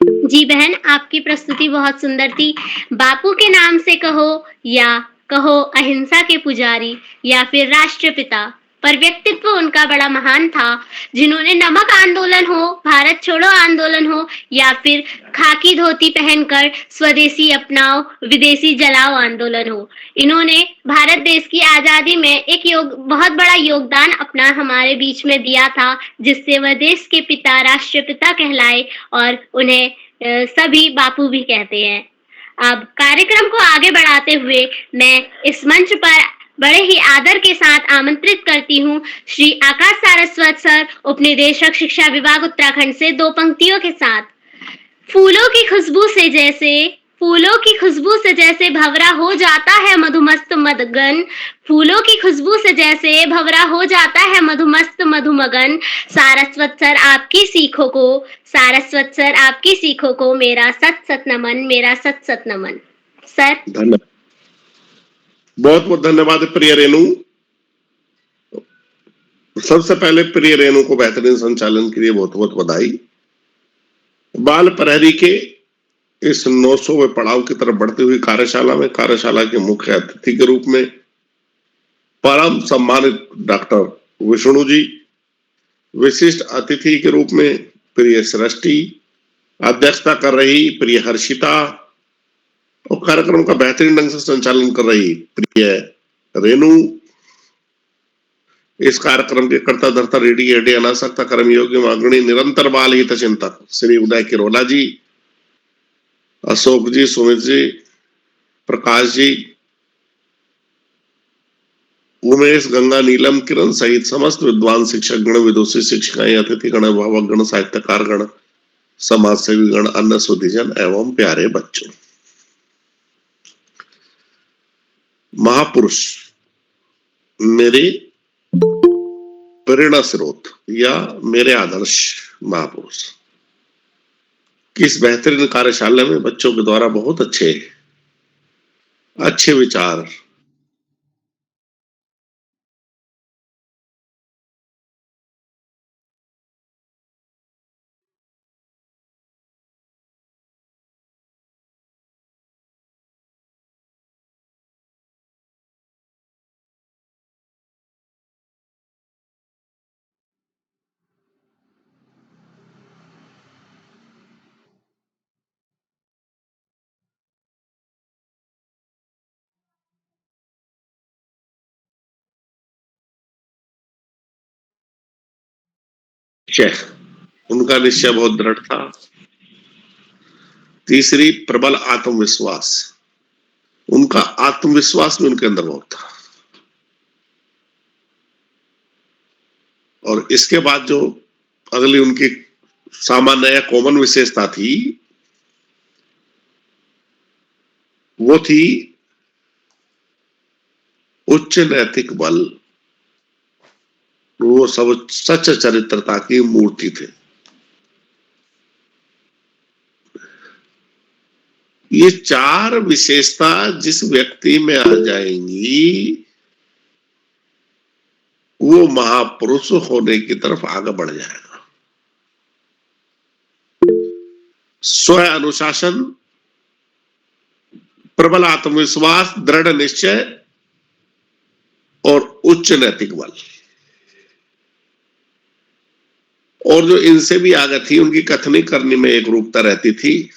जी बहन, आपकी प्रस्तुति बहुत सुंदर थी। बापू के नाम से कहो या कहो अहिंसा के पुजारी या फिर राष्ट्रपिता, पर व्यक्तित्व उनका बड़ा महान था, जिन्होंने नमक आंदोलन हो, भारत छोड़ो आंदोलन हो या फिर खाकी धोती पहनकर स्वदेशी अपनाओ विदेशी जलाओ आंदोलन हो, इन्होंने भारत देश की आजादी में एक बहुत बड़ा योगदान अपना हमारे बीच में दिया था, जिससे वह देश के पिता, राष्ट्रपिता कहलाए और उन्हें सभी बापू भी कहते हैं। अब कार्यक्रम को आगे बढ़ाते हुए मैं इस मंच पर बड़े ही आदर के साथ आमंत्रित करती हूँ श्री आकाश सारस्वत सर, उपनिदेशक शिक्षा विभाग उत्तराखंड से, 2 पंक्तियों के साथ। फूलों की खुशबू से जैसे भंवरा हो जाता है मधुमस्त मदगन, फूलों की खुशबू से जैसे भंवरा हो जाता है मधुमस्त मधुमगन, सारस्वत सर आपकी सीखों को मेरा सत सत नमन। सर धन्यवाद, बहुत बहुत धन्यवाद प्रिय रेणु। सबसे पहले प्रिय रेणु को बेहतरीन संचालन के लिए बहुत बहुत बधाई। बाल प्रहरी के इस 900वें पड़ाव की तरफ बढ़ती हुई कार्यशाला के मुख्य अतिथि के रूप में परम सम्मानित डॉक्टर विष्णु जी, विशिष्ट अतिथि के रूप में प्रिय सृष्टि, अध्यक्षता कर रही प्रिय हर्षिता और कार्यक्रम का बेहतरीन ढंग से संचालन कर रही प्रिय रेणु, इस कार्यक्रम के कर्ता धर्ता रेडी एडी अनासक्ता कर्मयोगी अग्रणी निरंतर बाल हित चिंतक श्री उदय किरोला जी, अशोक जी, सुमित जी, प्रकाश जी, उमेश, गंगा, नीलम, किरण सहित समस्त विद्वान शिक्षक गण, विदुषी शिक्षिकाएं, अतिथि गण, भावक गण, साहित्यकार गण, समाज सेवी गण, अन्य सुधीजन एवं प्यारे बच्चों। महापुरुष मेरे प्रेरणा स्रोत या मेरे आदर्श महापुरुष किस बेहतरीन कार्यशाला में बच्चों के द्वारा बहुत अच्छे विचार उनका निश्चय बहुत दृढ़ था। तीसरी, प्रबल आत्मविश्वास, उनका आत्मविश्वास भी उनके अंदर बहुत था। और इसके बाद जो अगली उनकी सामान्य या कॉमन विशेषता थी वो थी उच्च नैतिक बल। वो सब सच्च चरित्रता की मूर्ति थे। ये 4 विशेषता जिस व्यक्ति में आ जाएंगी वो महापुरुष होने की तरफ आगे बढ़ जाएगा। स्व अनुशासन, प्रबल आत्मविश्वास, दृढ़ निश्चय और उच्च नैतिक बल। और जो इनसे भी आगे थी, उनकी कथनी करनी में एक रूपता रहती थी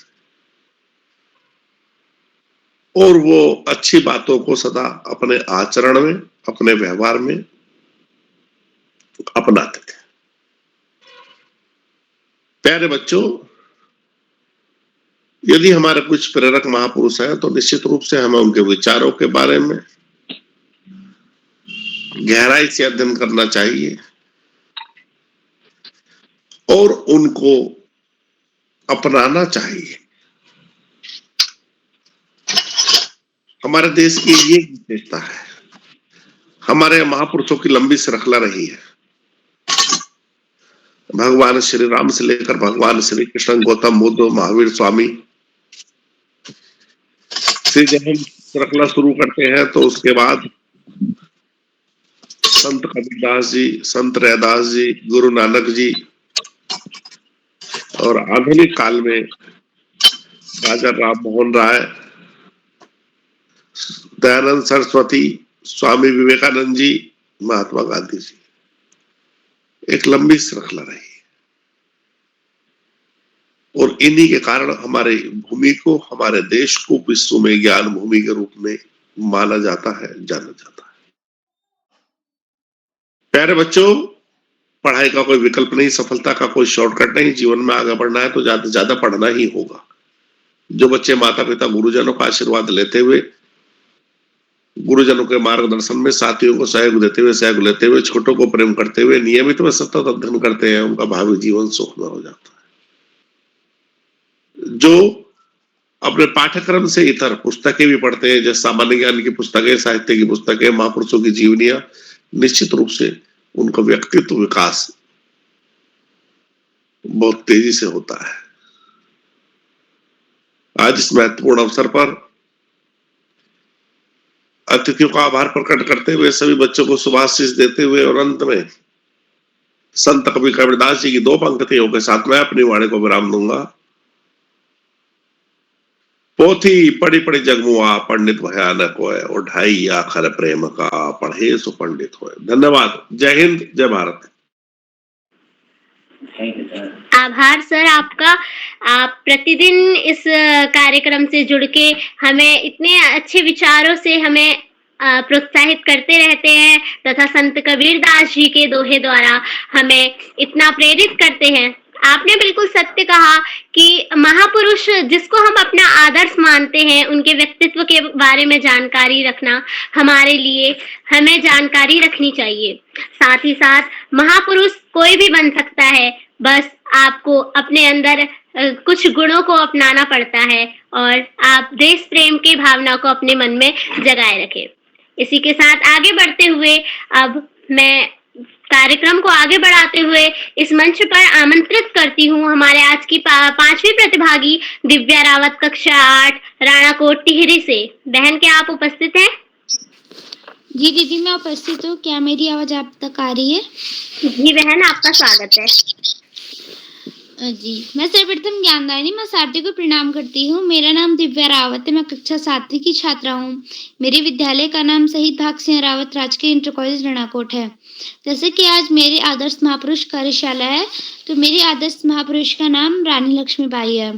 और वो अच्छी बातों को सदा अपने आचरण में, अपने व्यवहार में अपनाते थे। प्यारे बच्चों, यदि हमारे कुछ प्रेरक महापुरुष हैं तो निश्चित रूप से हमें उनके विचारों के बारे में गहराई से अध्ययन करना चाहिए और उनको अपनाना चाहिए। हमारे देश की ये विशेषता है, हमारे महापुरुषों की लंबी श्रृंखला रही है। भगवान श्री राम से लेकर भगवान श्री कृष्ण, गौतम बुद्ध, महावीर स्वामी से जब हम श्रृंखला शुरू करते हैं तो उसके बाद संत कबीरदास जी, संत रैदास जी, गुरु नानक जी और आधुनिक काल में राजा राम मोहन राय, दयानंद सरस्वती, स्वामी विवेकानंद जी, महात्मा गांधी जी। एक लंबी श्रृंखला रही और इन्हीं के कारण हमारे भूमि को, हमारे देश को विश्व में ज्ञान भूमि के रूप में माना जाता है, जाना जाता है। प्यारे बच्चों, पढ़ाई का कोई विकल्प नहीं, सफलता का कोई शॉर्टकट नहीं। जीवन में आगे बढ़ना है तो ज्यादा से ज्यादा पढ़ना ही होगा। जो बच्चे माता पिता गुरुजनों का आशीर्वाद लेते हुए, गुरुजनों के मार्गदर्शन में साथियों को सहयोग लेते हुए, छोटों को प्रेम करते हुए नियमित व सतत अध्ययन करते हैं, उनका भावी जीवन सुखमय हो जाता है। जो अपने पाठ्यक्रम से इतर पुस्तकें भी पढ़ते हैं, जैसे सामान्य ज्ञान की पुस्तकें, साहित्य की पुस्तकें, महापुरुषों की जीवनियां, निश्चित रूप से उनका व्यक्तित्व विकास बहुत तेजी से होता है। आज इस महत्वपूर्ण अवसर पर अतिथियों का आभार प्रकट करते हुए, सभी बच्चों को शुभाशीष देते हुए और अंत में संत कबीर कबीरदास जी की 2 पंक्तियों के साथ मैं अपनी वाणी को विराम दूंगा। पोथी पढ़ी पढ़ी जगमुआ, पंडित भयानक होए, और ढाई आखर प्रेम का, पढ़े सो पंडित होए। धन्यवाद। जय हिंद, जय भारत। आभार सर आपका। आप प्रतिदिन इस कार्यक्रम से जुड़ के हमें इतने अच्छे विचारों से हमें प्रोत्साहित करते रहते हैं तथा संत कबीरदास जी के दोहे द्वारा हमें इतना प्रेरित करते हैं। आपने बिल्कुल सत्य कहा कि महापुरुष जिसको हम अपना आदर्श मानते हैं, उनके व्यक्तित्व के बारे में जानकारी रखना हमारे लिए, हमें जानकारी रखनी चाहिए। साथ ही साथ महापुरुष कोई भी बन सकता है, बस आपको अपने अंदर कुछ गुणों को अपनाना पड़ता है और आप देश प्रेम की भावना को अपने मन में जगाए रखें। इसी के साथ आगे बढ़ते हुए अब मैं कार्यक्रम को आगे बढ़ाते हुए इस मंच पर आमंत्रित करती हूँ हमारे आज की 5वीं प्रतिभागी दिव्या रावत, कक्षा 8, राणाकोट टिहरी से। बहन, क्या आप उपस्थित हैं? जी दीदी, मैं उपस्थित हूँ। क्या मेरी आवाज आप तक आ रही है? जी बहन, आपका स्वागत है। जी, मैं सर्वप्रथम ज्ञानदायिनी मां शारदा को प्रणाम करती हूँ। मेरा नाम दिव्या रावत है। मैं कक्षा 7वीं की छात्रा हूँ। मेरे विद्यालय का नाम शहीद भाग सिंह रावत राजकीय इंटर कॉलेज राणाकोट है। जैसे कि आज मेरे आदर्श महापुरुष कार्यशाला है, तो मेरे आदर्श महापुरुष का नाम रानी लक्ष्मीबाई है।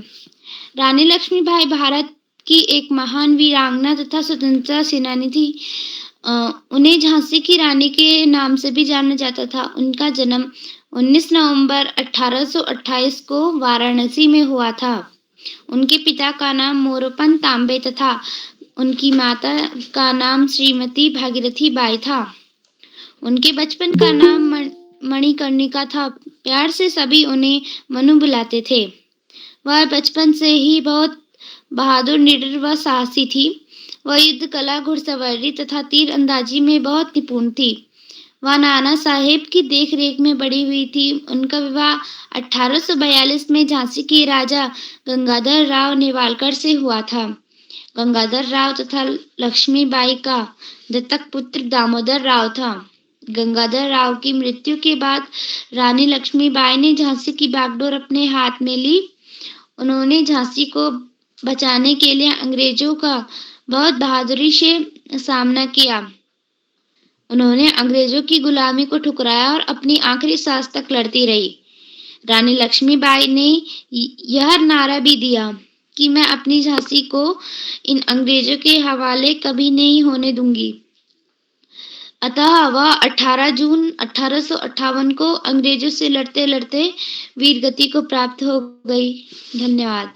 रानी लक्ष्मीबाई भारत की एक महान वीरांगना तथा स्वतंत्रता सेनानी थी। उन्हें झांसी की रानी के नाम से भी जाना जाता था। उनका जन्म 19 नवंबर 1828 को वाराणसी में हुआ था। उनके पिता का नाम मोरोपंत तांबे तथा उनकी माता का नाम श्रीमती भागीरथी बाई था। उनके बचपन का नाम मणिकर्णिका था। प्यार से सभी उन्हें मनु बुलाते थे। वह बचपन से ही बहुत बहादुर, निडर व साहसी थी। वह युद्ध कला, घुड़सवारी तथा तीर अंदाजी में बहुत निपुण थी। वह नाना साहेब की देखरेख में बड़ी हुई थी। उनका विवाह 1842 में झांसी के राजा गंगाधर राव नेवालकर से हुआ था। गंगाधर राव तथा लक्ष्मीबाई का दत्तक पुत्र दामोदर राव था। गंगाधर राव की मृत्यु के बाद रानी लक्ष्मीबाई ने झांसी की बागडोर अपने हाथ में ली। उन्होंने झांसी को बचाने के लिए अंग्रेजों का बहुत बहादुरी से सामना किया। उन्होंने अंग्रेजों की गुलामी को ठुकराया और अपनी आखिरी सांस तक लड़ती रही। रानी लक्ष्मीबाई ने यह नारा भी दिया कि मैं अपनी झांसी को इन अंग्रेजों के हवाले कभी नहीं होने दूंगी। अतः वह 18 जून 1858 को अंग्रेजों से लड़ते लड़ते वीर गति को प्राप्त हो गई। धन्यवाद।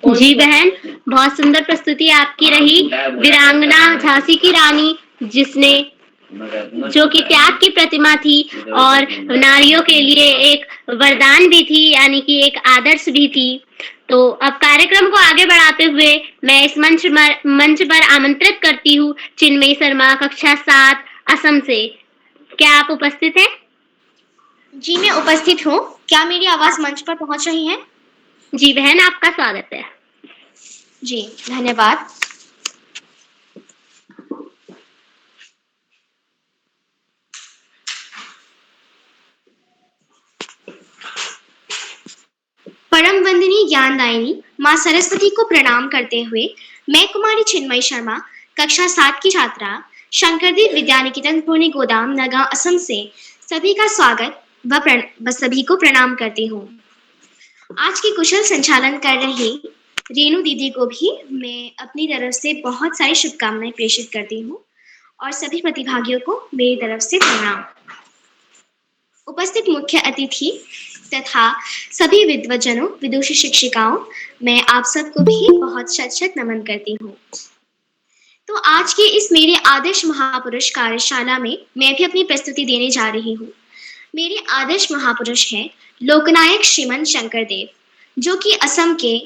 जी बहन, बहुत सुंदर प्रस्तुति आपकी रही। वीरांगना झांसी की रानी, जिसने जो कि त्याग की प्रतिमा थी और नारियों के लिए एक वरदान भी थी, यानी कि एक आदर्श भी थी। तो अब कार्यक्रम को आगे बढ़ाते हुए मैं इस मंच पर आमंत्रित करती हूँ चिन्मयी शर्मा, कक्षा 7, असम से। क्या आप उपस्थित हैं? जी, मैं उपस्थित हूँ। क्या मेरी आवाज मंच पर पहुंच रही है? जी बहन, आपका स्वागत है। जी, धन्यवाद। परम वंदनीय ज्ञानदायिनी मां सरस्वती को प्रणाम करते हुए मैं कुमारी चिन्मयी शर्मा, कक्षा 7 की छात्रा, शंकरदेव विद्यानिकेतन पुणे गोदाम नगांव असम से सभी का स्वागत व सभी को प्रणाम करती हूँ। आज की कुशल संचालन कर रही रेणु दीदी को भी मैं अपनी तरफ से बहुत सारी शुभकामनाएं प्रेषित करती हूँ और सभी प्रतिभागियों को मेरी तरफ से प्रणाम। उपस्थित मुख्य अतिथि तथा सभी विद्वजनों, विदुषी शिक्षिकाओं, मैं आप सबको भी बहुत शत नमन करती हूँ। तो आज के इस मेरे आदर्श महापुरुष कार्यशाला में मैं भी अपनी प्रस्तुति देने जा रही हूँ। मेरे आदर्श महापुरुष हैं लोकनायक श्रीमन शंकरदेव, जो कि असम के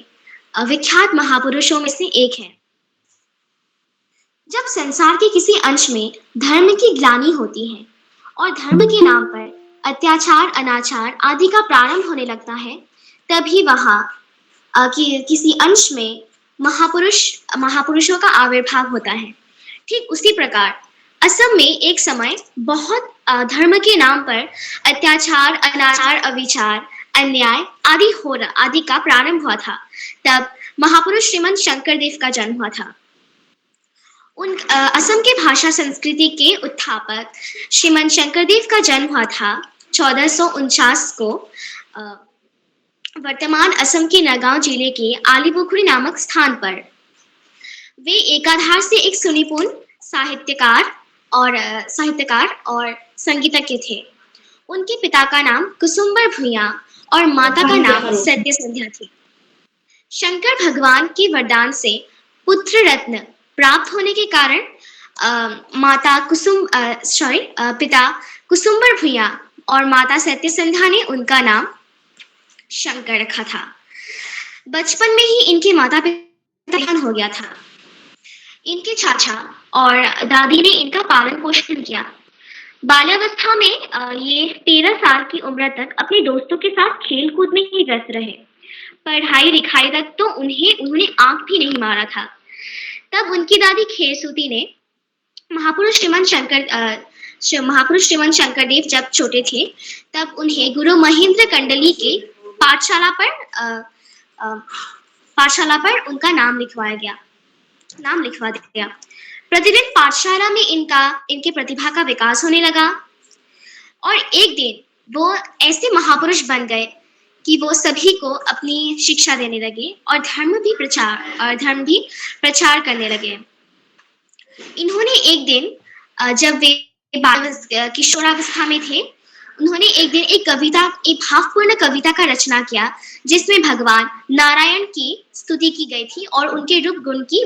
विख्यात महापुरुषों में से एक हैं। जब संसार के किसी अंश में धर्म की ग्लानि होती है और धर्म के नाम पर अत्याचार, अनाचार आदि का प्रारंभ होने लगता है, तभी वहां किसी अंश में महापुरुषों का आविर्भाव होता है। ठीक उसी प्रकार असम में एक समय बहुत धर्म के नाम पर अत्याचार, अनाचार, अविचार, अन्याय आदि का प्रारंभ हुआ था। तब महापुरुष श्रीमंत शंकरदेव का जन्म हुआ था। असम के भाषा संस्कृति के उत्थापक श्रीमंत शंकरदेव का जन्म हुआ था 1449 को वर्तमान असम के नगांव जिले के आलीपुखुरी नामक स्थान पर। वे एकाधार से एक सुनिपुण साहित्यकार और संगीतज्ञ थे। उनके पिता का नाम कुसुम्बर भुइयां और माता का नाम सत्य संध्या थी। शंकर भगवान के वरदान से पुत्र रत्न प्राप्त होने के कारण पिता कुसुम्बर भुइयां और माता सत्य संध्या ने उनका नाम शंकर रखा था। बचपन में ही इनके माता पिता का हो गया था। इनके चाचा और दादी ने इनका पालन पोषण किया। बाल्यावस्था में ये 13 साल की उम्र तक अपने दोस्तों के साथ खेल कूद में ही व्यस्त रहे। पढ़ाई लिखाई तक तो उन्होंने आंख भी नहीं मारा था। तब उनकी दादी खेरसूती ने महापुरुष श्रीमंत शंकरदेव जब छोटे थे, तब उन्हें गुरु महेंद्र कंडली के पाठशाला पर उनका नाम लिखवा दिया। प्रतिदिन पाठशाला में इनके प्रतिभा का विकास होने लगा और एक दिन वो ऐसे महापुरुष बन गए कि वो सभी को अपनी शिक्षा देने लगे और धर्म भी प्रचार करने लगे। इन्होंने एक दिन जब वे किशोरावस्था में थे, उन्होंने एक दिन एक भावपूर्ण कविता का रचना किया, जिसमें भगवान नारायण की स्तुति की गई थी और उनके रूप गुण की।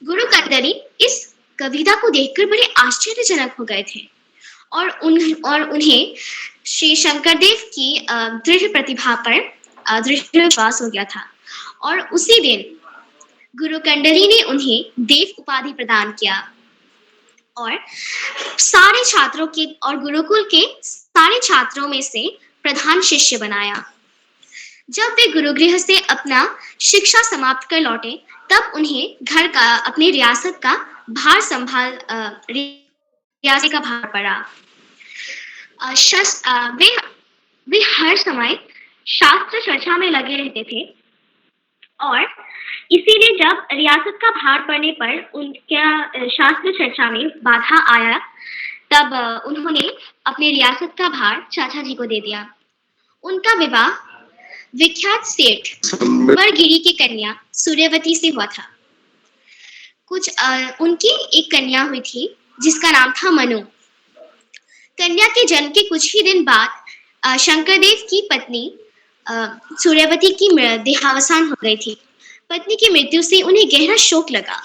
गुरु कंडली इस कविता को देखकर बड़े आश्चर्यजनक हो गए थे और उन्हें श्री शंकरदेव की दृढ़ प्रतिभा पर दृढ़ विश्वास हो गया था और उसी दिन गुरु कंडली ने उन्हें देव उपाधि प्रदान किया और सारे छात्रों के और गुरुकुल के सारे छात्रों में से प्रधान शिष्य बनाया। जब वे गुरुगृह से अपना शिक्षा समाप्त कर लौटे, तब उन्हें अपने रियासत का भार पड़ा। वे हर समय शास्त्र चर्चा में लगे रहते थे और इसीलिए जब रियासत का भार पड़ने पर उनका शास्त्र चर्चा में बाधा आया, तब उन्होंने अपने रियासत का भार चाचा जी को दे दिया। उनका विवाह विख्यात सेठ वरगिरी की कन्या सूर्यवती से हुआ था। उनकी एक कन्या हुई थी जिसका नाम था मनु। कन्या के जन्म के कुछ ही दिन बाद शंकरदेव की पत्नी सूर्यवती की देहावसान हो गई थी। पत्नी की मृत्यु से उन्हें गहरा शोक लगा।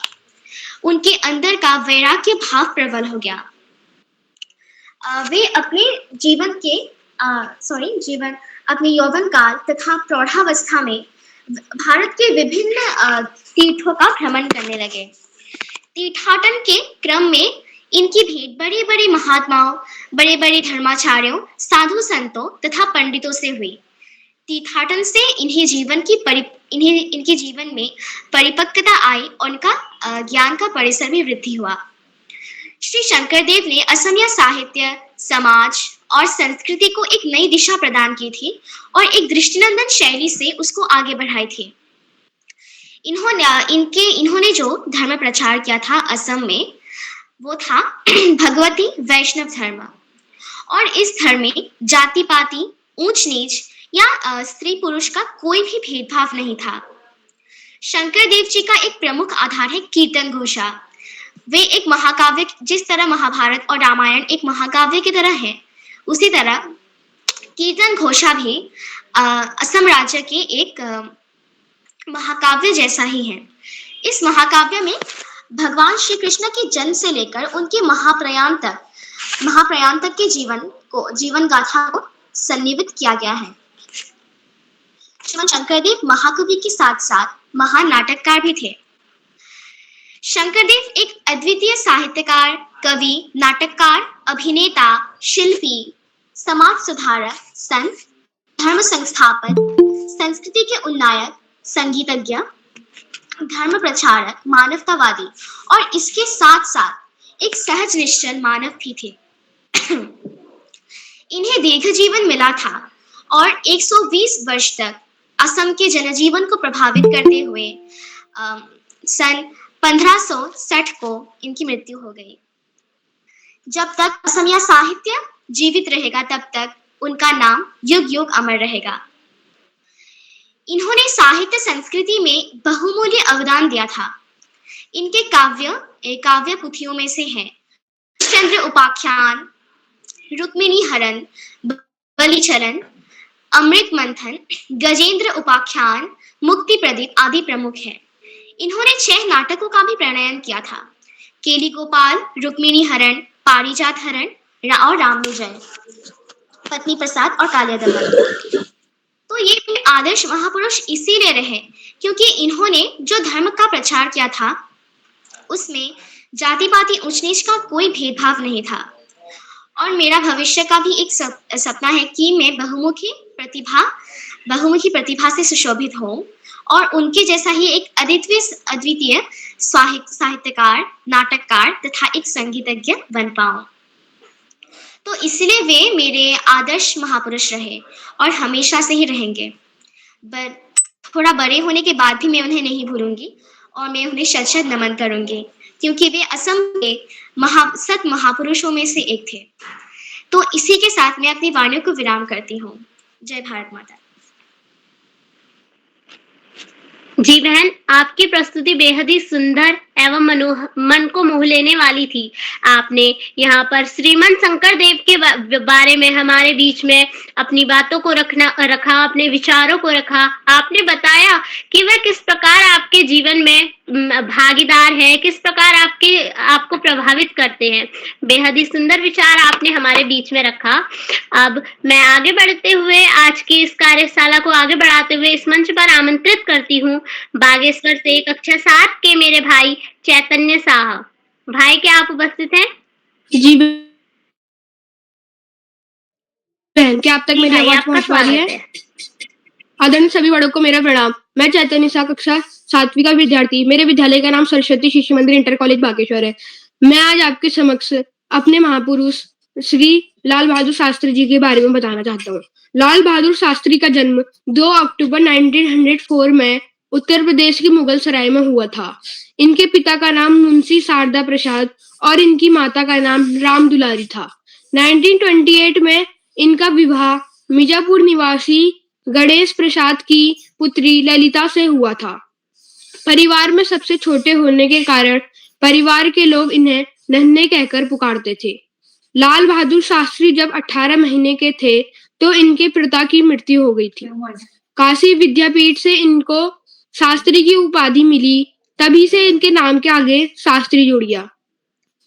उनके अंदर का वैराग्य भाव प्रबल हो गया। वे अपने यौवन काल तथा प्रौढ़ावस्था में भारत के विभिन्न तीर्थों का भ्रमण करने लगे। तीर्थाटन के क्रम में इनकी भेंट बड़े बड़े महात्माओं, बड़े बड़े धर्माचार्यों, साधु संतों तथा पंडितों से हुई। तीर्थाटन से इनके जीवन में परिपक्वता आई और उनका ज्ञान का परिसर में वृद्धि हुआ। श्री शंकरदेव ने असमिया साहित्य, समाज और संस्कृति को एक नई दिशा प्रदान की थी और एक दृष्टिनंदन शैली से उसको आगे बढ़ाई थी। इन्होंने जो धर्म प्रचार किया था असम में, वो था भगवती वैष्णव धर्म। और इस धर्म में जाति पाति, ऊंच नीच या स्त्री पुरुष का कोई भी भेदभाव नहीं था। शंकर देव जी का एक प्रमुख आधार है कीर्तन घोषा। वे एक महाकाव्य, जिस तरह महाभारत और रामायण एक महाकाव्य की तरह है, उसी तरह कीर्तन घोषा भी असम राज्य के एक महाकाव्य जैसा ही है। इस महाकाव्य में भगवान श्री कृष्ण के जन्म से लेकर उनके महाप्रयाण तक के जीवन गाथा को सन्निहित किया गया है। श्रीमान शंकरदेव महाकवि के साथ साथ महान नाटककार भी थे। शंकरदेव एक अद्वितीय साहित्यकार, कवि, नाटककार, अभिनेता, शिल्पी, समाज सुधारक, संत, धर्म संस्थापक, संस्कृति के उन्नायक, संगीतज्ञ, धर्म प्रचारक, मानवतावादी और इसके साथ साथ एक सहज निश्चल मानव भी थे। इन्हें दीर्घ जीवन मिला था और 120 वर्ष तक असम के जनजीवन को प्रभावित करते हुए सन 1560 को इनकी मृत्यु हो गई। जब तक असमिया साहित्य जीवित रहेगा तब तक उनका नाम युग युग अमर रहेगा। इन्होंने साहित्य संस्कृति में बहुमूल्य अवदान दिया था। इनके काव्य पुथियों में से हैं चंद्र उपाख्यान, रुक्मिणी हरण, बलिचरण, अमृत मंथन, गजेंद्र उपाख्यान, मुक्ति प्रदीप आदि प्रमुख हैं। इन्होंने 6 नाटकों का भी प्रणयन किया था, केली गोपाल, रुक्मिणी हरण, पारिजात हरण और राम विजय, पत्नी प्रसाद और कालिया दमन। तो ये आदर्श महापुरुष इसीलिए रहे क्योंकि इन्होंने जो धर्म का प्रचार किया था उसमें जाति पाति ऊंच नीच का कोई भेदभाव नहीं था। और मेरा भविष्य का भी एक सपना है कि मैं बहुमुखी प्रतिभा से सुशोभित हूँ और उनके जैसा ही एक अद्वितीय साहित्यकार, नाटककार तथा एक संगीतज्ञ बन पाऊं। तो इसलिए वे मेरे आदर्श महापुरुष रहे और हमेशा से ही रहेंगे। थोड़ा बड़े होने के बाद भी मैं उन्हें नहीं भूलूंगी और मैं उन्हें शत-शत नमन करूंगी क्योंकि वे असम के सत महापुरुषों में से एक थे। तो इसी के साथ मैं अपनी वाणी को विराम करती हूँ। जय भारत माता। जी बहन, आपकी प्रस्तुति बेहद ही सुंदर एवं मन को मोह लेने वाली थी। आपने यहाँ पर श्रीमन शंकर देव के बारे में हमारे बीच में अपनी बातों को रखा, अपने विचारों को रखा। आपने बताया कि वह किस प्रकार आपके जीवन में भागीदार है, किस प्रकार आपको प्रभावित करते हैं। बेहद ही सुंदर विचार आपने हमारे बीच में रखा। अब मैं आगे बढ़ते हुए आज की इस कार्यशाला को आगे बढ़ाते हुए इस मंच पर आमंत्रित करती हूँ बागेश्वर से कक्षा 7 के मेरे भाई चैतन्य साहा। भाई, क्या आप उपस्थित हैं? जी बहन, क्या आप तक मेरी आवाज पहुंच पा रही है? आदरणीय सभी बड़ों को मेरा प्रणाम। मैं चैतन्य साहा, कक्षा 7वीं का विद्यार्थी। मेरे विद्यालय का नाम सरस्वती शिशु मंदिर इंटर कॉलेज बागेश्वर है। मैं आज आपके समक्ष अपने महापुरुष श्री लाल बहादुर शास्त्री जी के बारे में बताना चाहता हूँ। लाल बहादुर शास्त्री का जन्म 2 अक्टूबर 1904 में उत्तर प्रदेश के मुगल सराय में हुआ था। इनके पिता का नाम मुंशी शारदा प्रसाद और इनकी माता का नाम राम दुलारी था। 1928 में इनका विवाह मिर्जापुर निवासी गणेश प्रसाद की पुत्री ललिता से हुआ था। परिवार में सबसे छोटे होने के कारण परिवार के लोग इन्हें नन्हे कहकर पुकारते थे। लाल बहादुर शास्त्री जब 18 महीने के थे तो इनके पिता की मृत्यु हो गई थी। काशी विद्यापीठ से इनको शास्त्री की उपाधि मिली, तभी से इनके नाम के आगे शास्त्री जुड़ गया।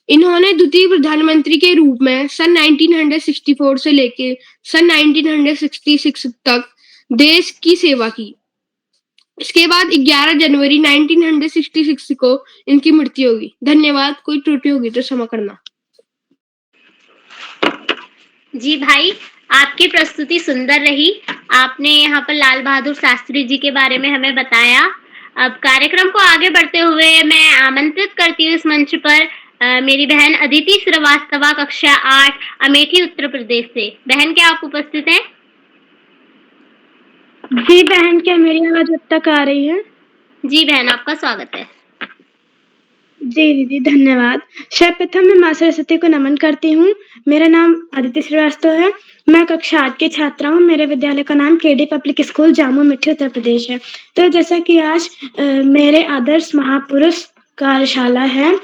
इन्होंने द्वितीय प्रधानमंत्री के रूप में सन 1964 से लेकर सन 1966 तक देश की सेवा की। इसके बाद 11 जनवरी 1966 को इनकी मृत्यु होगी। धन्यवाद। कोई त्रुटि होगी तो क्षमा करना। जी भाई, आपकी प्रस्तुति सुंदर रही। आपने यहाँ पर लाल बहादुर शास्त्री जी के बारे में हमें बताया। अब कार्यक्रम को आगे बढ़ते हुए मैं आमंत्रित करती हूँ इस मंच पर मेरी बहन अदिति श्रीवास्तवा, कक्षा 8, अमेठी, उत्तर प्रदेश से। बहन, क्या आप उपस्थित हैं? जी बहन, क्या मेरी आवाज अब तक आ रही है? जी बहन, आपका स्वागत है। जी दीदी, धन्यवाद। सर्वप्रथम मैं माँ सरस्वती को नमन करती हूँ। मेरा नाम आदित्य श्रीवास्तव है। मैं कक्षा 8 की छात्रा हूँ। मेरे विद्यालय का नाम केडी पब्लिक स्कूल जामू मिट्ठी उत्तर प्रदेश है। तो जैसा कि आज मेरे आदर्श महापुरुष कार्यशाला है,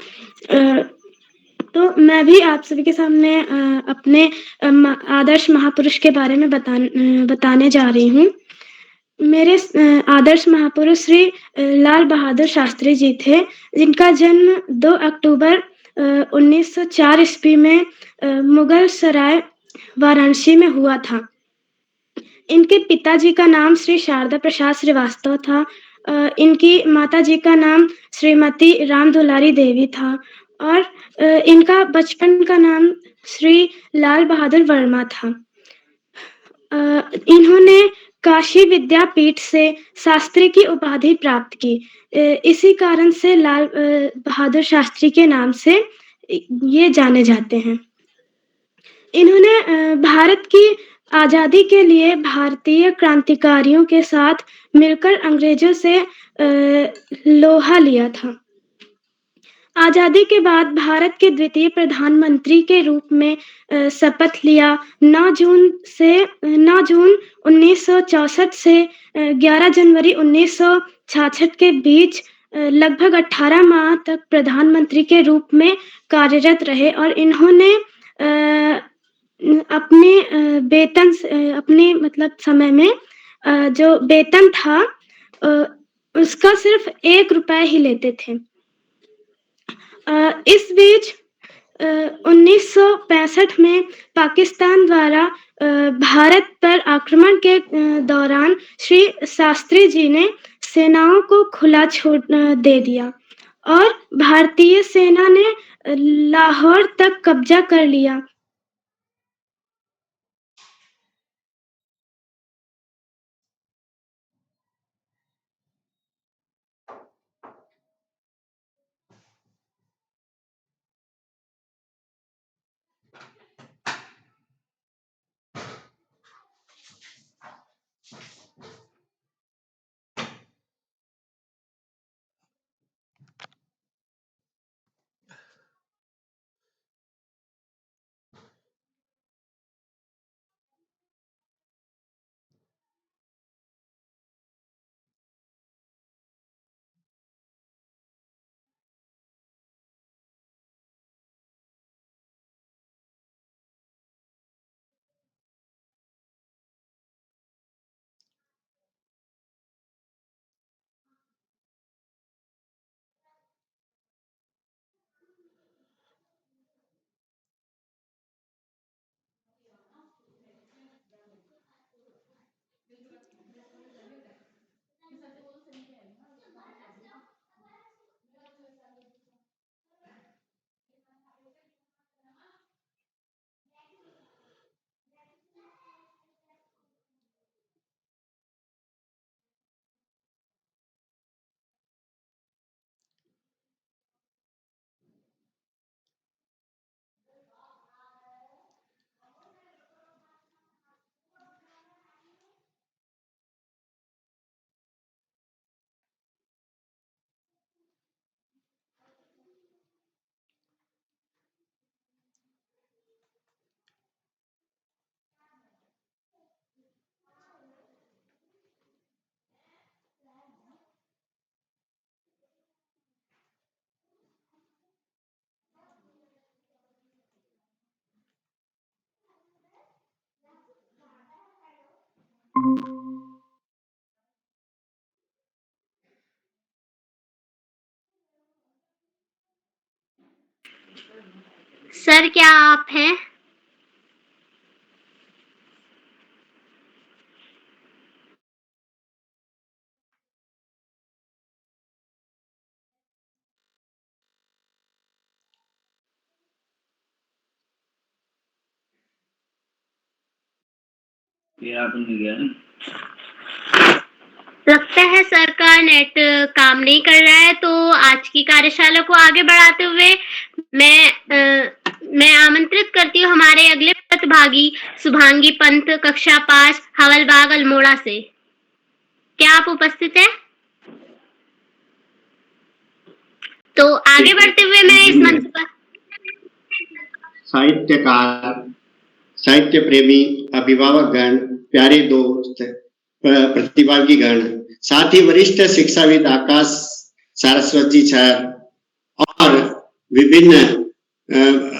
तो मैं भी आप सभी के सामने अपने आदर्श महापुरुष के बारे में बताने जा रही हूँ। मेरे आदर्श महापुरुष श्री लाल बहादुर शास्त्री जी थे, जिनका जन्म 2 अक्टूबर 1904 ईस्वी में मुगल सराय वाराणसी में हुआ था। इनके पिताजी का नाम श्री शारदा प्रसाद श्रीवास्तव था। इनकी माताजी का नाम श्रीमती राम दुलारी देवी था और इनका बचपन का नाम श्री लाल बहादुर वर्मा था। इन्होंने काशी विद्यापीठ से शास्त्री की उपाधि प्राप्त की। इसी कारण से लाल बहादुर शास्त्री के नाम से ये जाने जाते हैं। इन्होंने भारत की आज़ादी के लिए भारतीय क्रांतिकारियों के साथ मिलकर अंग्रेजों से लोहा लिया था। आज़ादी के बाद भारत के द्वितीय प्रधानमंत्री के रूप में शपथ लिया। 9 जून 1964 से 11 जनवरी 1966 के बीच लगभग 18 माह तक प्रधानमंत्री के रूप में कार्यरत रहे और इन्होंने अपने वेतन अपने मतलब समय में जो वेतन था उसका सिर्फ 1 रुपया ही लेते थे। इस बीच 1965 में पाकिस्तान द्वारा भारत पर आक्रमण के दौरान श्री शास्त्री जी ने सेनाओं को खुला छूट दे दिया और भारतीय सेना ने लाहौर तक कब्जा कर लिया। सर क्या आप हैं? लगता है सर का नेट काम नहीं कर रहा है, तो आज की कार्यशाला को आगे बढ़ाते हुए मैं आमंत्रित करती हूँ हमारे अगले प्रतिभागी शुभांगी पंत, कक्षा 5, हवलबाग अल्मोड़ा से। क्या आप उपस्थित हैं? तो आगे बढ़ते हुए मैं इस मंच पर साहित्यकार, साहित्य प्रेमी, अभिभावक गण, प्यारे दोस्त, प्रतिभागी गण, साथ ही वरिष्ठ शिक्षाविद आकाश सारस्वत जी सर और विभिन्न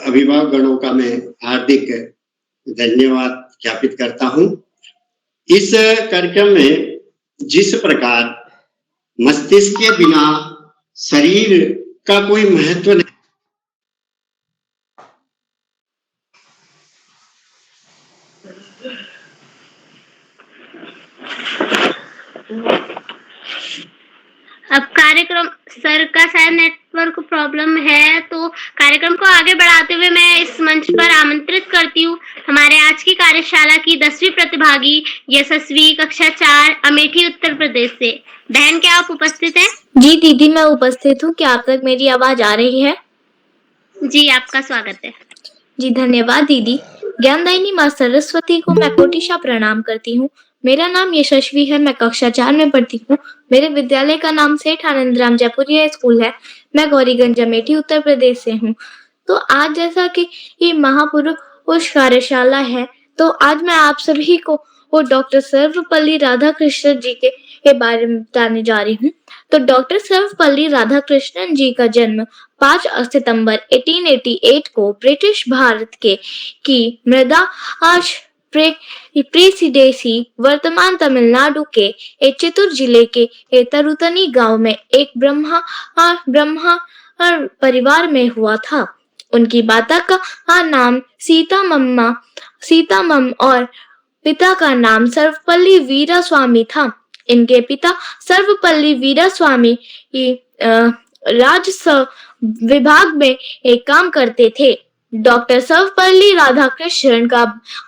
अभिभावक गणों का मैं हार्दिक धन्यवाद ज्ञापित करता हूं। इस कार्यक्रम में जिस प्रकार मस्तिष्क के बिना शरीर का कोई महत्व नहीं, अब कार्यक्रम सर का शायद नेटवर्क प्रॉब्लम है, तो कार्यक्रम को आगे बढ़ाते हुए मैं इस मंच पर आमंत्रित करती हूँ हमारे आज की कार्यशाला की 10वीं प्रतिभागी यशस्वी कक्षा 4 अमेठी उत्तर प्रदेश से। बहन, क्या आप उपस्थित हैं? जी दीदी, मैं उपस्थित हूँ। क्या आप तक मेरी आवाज आ रही है? जी, आपका स्वागत है। जी धन्यवाद दीदी। ज्ञानदायिनी माँ सरस्वती को मैं कोटिशा प्रणाम करती हूँ। मेरा नाम यशस्वी है, मैं कक्षा 4 में पढ़ती हूँ। मेरे विद्यालय का नाम सेठ आनंदराम जयपुरिया स्कूल है। मैं गौरीगंज अमेठी उत्तर प्रदेश से हूँ। तो आज जैसा कि ये महापुरुष कार्यशाला है, तो आज मैं आप सभी को वो डॉक्टर सर्वपल्ली राधाकृष्णन जी के बारे में बताने जा रही हूँ। तो डॉक्टर सर्वपल्ली राधाकृष्णन जी का जन्म 5 सितंबर 1888 को ब्रिटिश भारत की मृदा प्रेसिडेंसी वर्तमान तमिलनाडु के चित्तूर जिले के तरुतनी गांव में एक ब्रह्मा परिवार में हुआ था। उनकी माता का नाम सीतामम और पिता का नाम सर्वपल्ली वीरास्वामी था। इनके पिता सर्वपल्ली वीरास्वामी राजस्व विभाग में एक काम करते थे। डॉक्टर सर्वपल्ली राधाकृष्णन का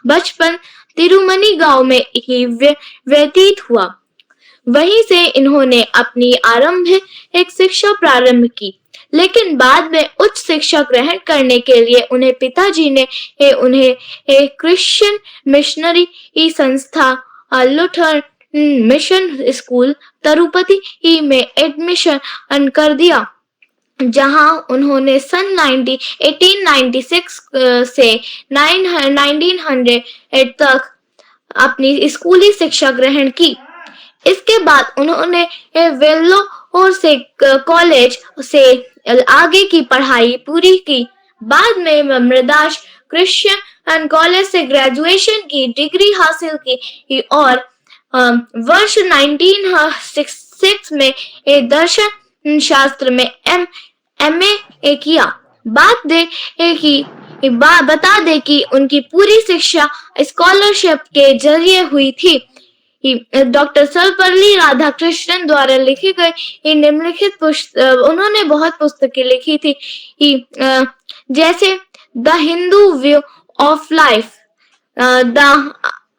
बचपन तिरुमनी गांव में ही व्यतीत हुआ। वहीं से इन्होंने अपनी आरंभिक शिक्षा प्रारंभ की, लेकिन बाद में उच्च शिक्षा ग्रहण करने के लिए उन्हें पिताजी ने उन्हें एक क्रिश्चियन मिशनरी संस्था लुथरन मिशन स्कूल तिरुपति में एडमिशन कर दिया, जहां उन्होंने सन 1896 से 1900 तक अपनी स्कूली शिक्षा ग्रहण की। इसके बाद उन्होंने वेल्लोर से कॉलेज से आगे की पढ़ाई पूरी की। बाद में मद्रास क्रिश्चियन कॉलेज से ग्रेजुएशन की डिग्री हासिल की और वर्ष 1966 में दर्शन शास्त्र में MA किया। बता दे कि उनकी पूरी शिक्षा स्कॉलरशिप के जरिए हुई थी। डॉक्टर सर्वपल्ली राधाकृष्णन द्वारा लिखी गई निम्नलिखित उन्होंने बहुत पुस्तकें लिखी थी, जैसे the Hindu view of life, the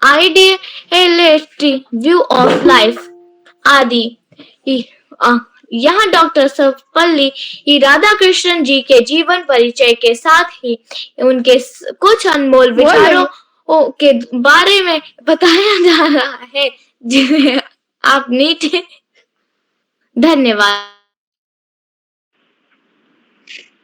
idealistic view of life आदि। यहाँ डॉक्टर सर्वपल्ली राधाकृष्णन जी के जीवन परिचय के साथ ही उनके कुछ अनमोल विचारों के बारे में बताया जा रहा है, जिन्हें आप नीचे। धन्यवाद।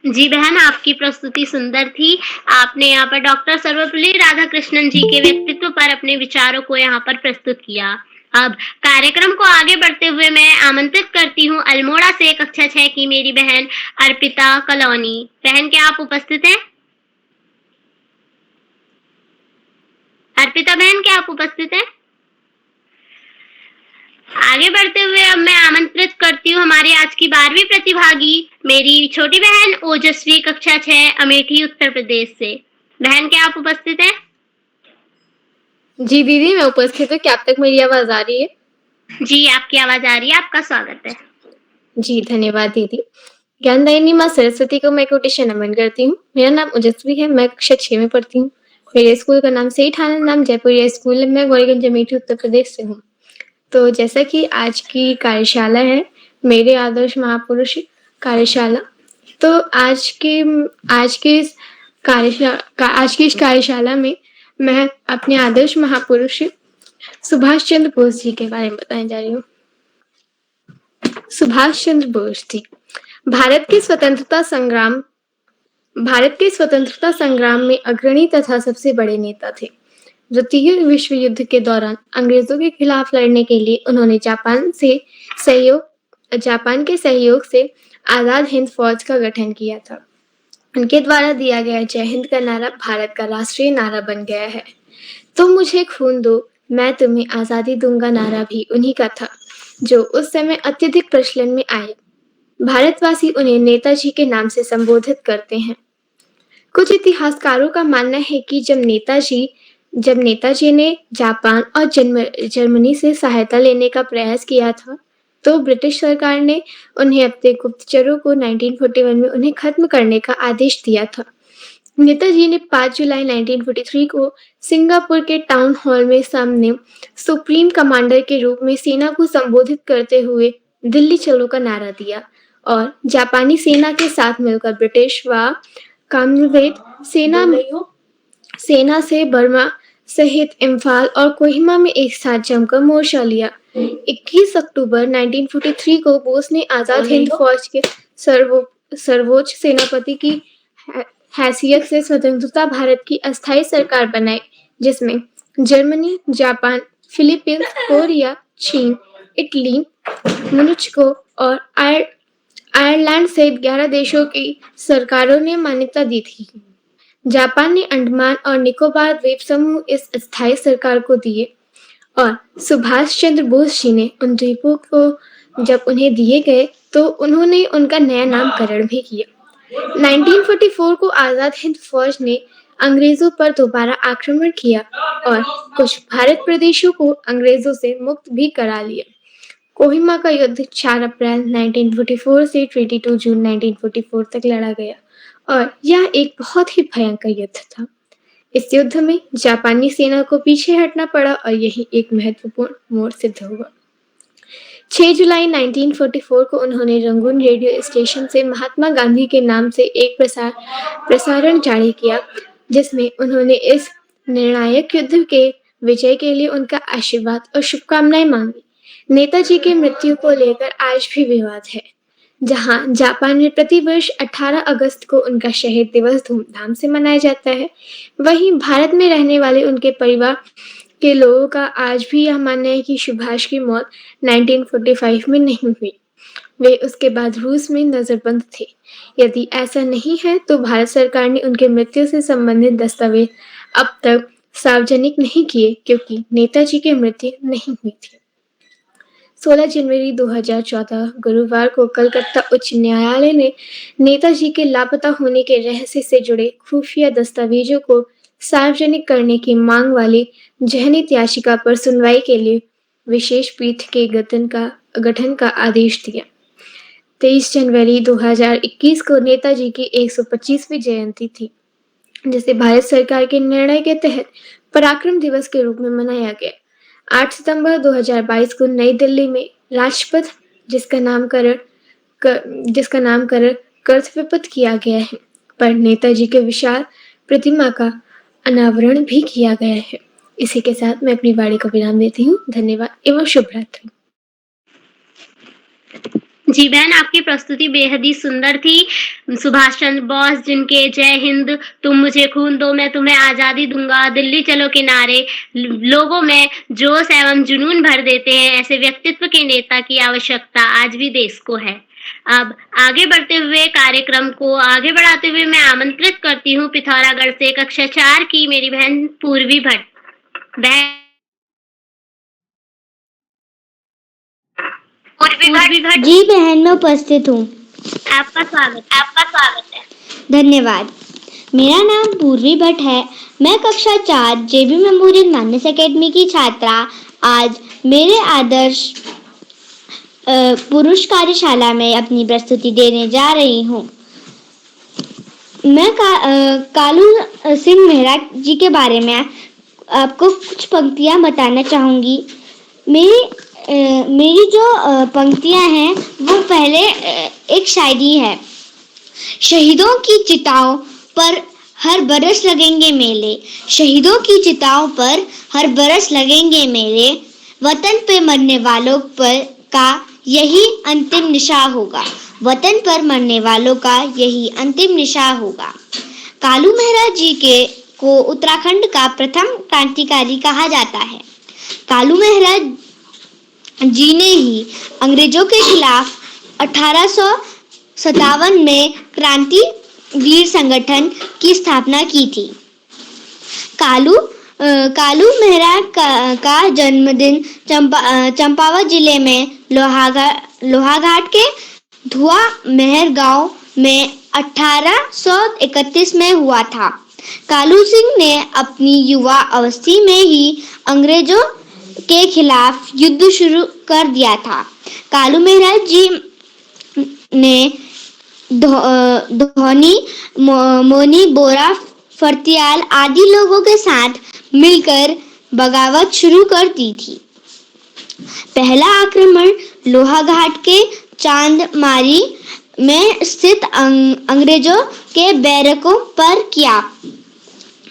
जी बहन, आपकी प्रस्तुति सुंदर थी। आपने यहाँ पर डॉक्टर सर्वपल्ली राधाकृष्णन जी के व्यक्तित्व पर अपने विचारों को यहाँ पर प्रस्तुत किया। अब कार्यक्रम को आगे बढ़ते हुए मैं आमंत्रित करती हूँ अल्मोड़ा से कक्षा 6 की मेरी बहन अर्पिता कलोनी। बहन, क्या आप उपस्थित हैं? अर्पिता बहन, क्या आप उपस्थित हैं? आगे बढ़ते हुए अब मैं आमंत्रित करती हूँ हमारी आज की 12वीं प्रतिभागी मेरी छोटी बहन ओजस्वी कक्षा 6 अमेठी उत्तर प्रदेश से। बहन, क्या आप उपस्थित हैं? जी दीदी, मैं उपस्थित हूँ। क्या आप तक मेरी आवाज आ रही है? जी, आपकी आवाज आ रही है। आपका स्वागत है। जी धन्यवाद दीदी। ज्ञानदायिनी माँ सरस्वती को मैं कोटिशा नमन करती हूँ। मेरा नाम ओजस्वी है, मैं कक्षा 6 में पढ़ती हूँ। मेरे स्कूल का नाम सेठ आनंदराम जयपुरिया स्कूल है। मैं गौरीगंज अमेठी उत्तर प्रदेश से हूँ। तो जैसा कि आज की कार्यशाला है मेरे आदर्श महापुरुष कार्यशाला, तो आज की इस कार्यशाला में मैं अपने आदर्श महापुरुष सुभाष चंद्र बोस जी के बारे में बताने जा रही हूँ। सुभाष चंद्र बोस जी भारत के स्वतंत्रता संग्राम में अग्रणी तथा सबसे बड़े नेता थे। द्वितीय विश्व युद्ध के दौरान अंग्रेजों के खिलाफ लड़ने के लिए उन्होंने जापान के सहयोग से आजाद हिंद फौज का गठन किया था। उनके द्वारा दिया गया जय हिंद का नारा भारत का राष्ट्रीय नारा बन गया है। तुम मुझे खून दो, मैं तुम्हें आजादी दूंगा नारा भी उन्हीं का था, जो उस समय अत्यधिक प्रचलन में आए। भारतवासी उन्हें नेताजी के नाम से संबोधित करते हैं। कुछ इतिहासकारों का मानना है कि जब नेताजी ने जापान और जर्मनी से सहायता लेने का प्रयास किया था, तो ब्रिटिश सरकार ने उन्हें अपने गुप्तचरों को 1941 में उन्हें खत्म करने का आदेश दिया था। नेताजी ने 5 जुलाई 1943 को सिंगापुर के टाउन हॉल में सामने सुप्रीम कमांडर के रूप में सेना को संबोधित करते हुए दिल्ली चलो का नारा दिया और जापानी सेना के साथ मिलकर ब्रिटिश व कॉमनवेल्थ सेना से बर्मा सहित इम्फाल और कोहिमा में एक साथ जमकर मोर्चा लिया। 21 अक्टूबर 1943 को बोस ने आजाद हिंद फौज के सर्वोच्च सेनापति की हैसियत से स्वतंत्रता भारत की अस्थायी सरकार बनाई, जिसमें जर्मनी, जापान, फिलीपींस, कोरिया, चीन, इटली, मोनाको और आयरलैंड सहित 11 देशों की सरकारों ने मान्यता दी थी। जापान ने अंडमान और निकोबार द्वीप समूह इस अस्थायी सरकार को दिए और सुभाष चंद्र बोस जी ने उन द्वीपों को जब उन्हें दिए गए तो उन्होंने उनका नया नामकरण भी किया। 1944 को आजाद हिंद फौज ने अंग्रेजों पर दोबारा आक्रमण किया और कुछ भारत प्रदेशों को अंग्रेजों से मुक्त भी करा लिया। कोहिमा का युद्ध 4 अप्रैल 1944 से 22 जून 1944 तक लड़ा गया और यह एक बहुत ही भयंकर युद्ध था। इस युद्ध में जापानी सेना को पीछे हटना पड़ा और यही एक महत्वपूर्ण मोड़ सिद्ध हुआ। 6 जुलाई 1944 को उन्होंने रंगून रेडियो स्टेशन से महात्मा गांधी के नाम से एक प्रसारण जारी किया, जिसमें उन्होंने इस निर्णायक युद्ध के विजय के लिए उनका आशीर्वाद और शुभकामनाएं मांगी। नेताजी की मृत्यु को लेकर आज भी विवाद है। जहां जापान में प्रतिवर्ष 18 अगस्त को उनका शहीद दिवस धूमधाम से मनाया जाता है, वहीं भारत में रहने वाले उनके परिवार के लोगों का आज भी यह मानना है कि सुभाष की मौत 1945 में नहीं हुई। वे उसके बाद रूस में नजरबंद थे। यदि ऐसा नहीं है तो भारत सरकार ने उनके मृत्यु से संबंधित दस्तावेज अब तक सार्वजनिक नहीं किए, क्योंकि नेताजी की मृत्यु नहीं हुई थी। 16 जनवरी 2014 गुरुवार को कलकत्ता उच्च न्यायालय ने नेताजी के लापता होने के रहस्य से जुड़े खुफिया दस्तावेजों को सार्वजनिक करने की मांग वाली जनहित याचिका पर सुनवाई के लिए विशेष पीठ के गठन का आदेश दिया। 23 जनवरी 2021 को नेताजी की 125वीं जयंती थी, जिसे भारत सरकार के निर्णय के तहत पराक्रम दिवस के रूप में मनाया गया। 8 सितंबर 2022 को नई दिल्ली में राजपथ, जिसका नामकरण कर्तव्यपथ किया गया है, पर नेताजी के विशाल प्रतिमा का अनावरण भी किया गया है। इसी के साथ मैं अपनी वाणी को विराम देती हूँ। धन्यवाद एवं शुभ रात्रि। जी बहन, आपकी प्रस्तुति बेहद ही सुंदर थी। सुभाष चंद्र बोस, जिनके जय हिंद, तुम मुझे खून दो, मैं तुम्हें आजादी दूंगा, दिल्ली चलो के नारे लोगों में जोश एवं जुनून भर देते हैं। ऐसे व्यक्तित्व के नेता की आवश्यकता आज भी देश को है। अब आगे बढ़ते हुए कार्यक्रम को आगे बढ़ाते हुए मैं आमंत्रित करती हूँ पिथौरागढ़ से कक्षा 4 की मेरी बहन पूर्वी भट्ट। जी बहन, मैं उपस्थित हूँ। आपका स्वागत है। धन्यवाद। मेरा नाम पूर्वी भट्ट है। मैं कक्षा 4 जेबी मेमोरियल मानस एकेडमी की छात्रा आज मेरे आदर्श पुरुष कार्यशाला में अपनी प्रस्तुति देने जा रही हूँ। मैं कालू सिंह मेहरा जी के बारे में आपको कुछ पंक्तियाँ बताना चाहूँगी। मेरी जो पंक्तियाँ हैं वो पहले एक शायरी है। शहीदों की चिताओं पर हर बरस लगेंगे मेले, शहीदों की चिताओं पर हर बरस लगेंगे मेले, वतन पे मरने वालों पर का यही अंतिम निशान होगा, वतन पर मरने वालों का यही अंतिम निशान होगा। कालू मेहरा जी को उत्तराखंड का प्रथम क्रांतिकारी कहा जाता है। कालू मेहरा जी ने ही अंग्रेजों के खिलाफ 1857 में क्रांति वीर संगठन की स्थापना की थी। कालू मेहरा का जन्मदिन चंपावत जिले में लोहाघाट के धुआ मेहर गांव में 1831 में हुआ था। कालू सिंह ने अपनी युवा अवस्था में ही अंग्रेजों के खिलाफ युद्ध शुरू कर दिया था। कालू मेहरा जी ने धोनी, मोनी, बोरा, फर्तियाल आदि लोगों के साथ मिलकर बगावत शुरू कर दी थी। पहला आक्रमण लोहाघाट के चांदमारी में स्थित अंग्रेजों के बैरकों पर किया।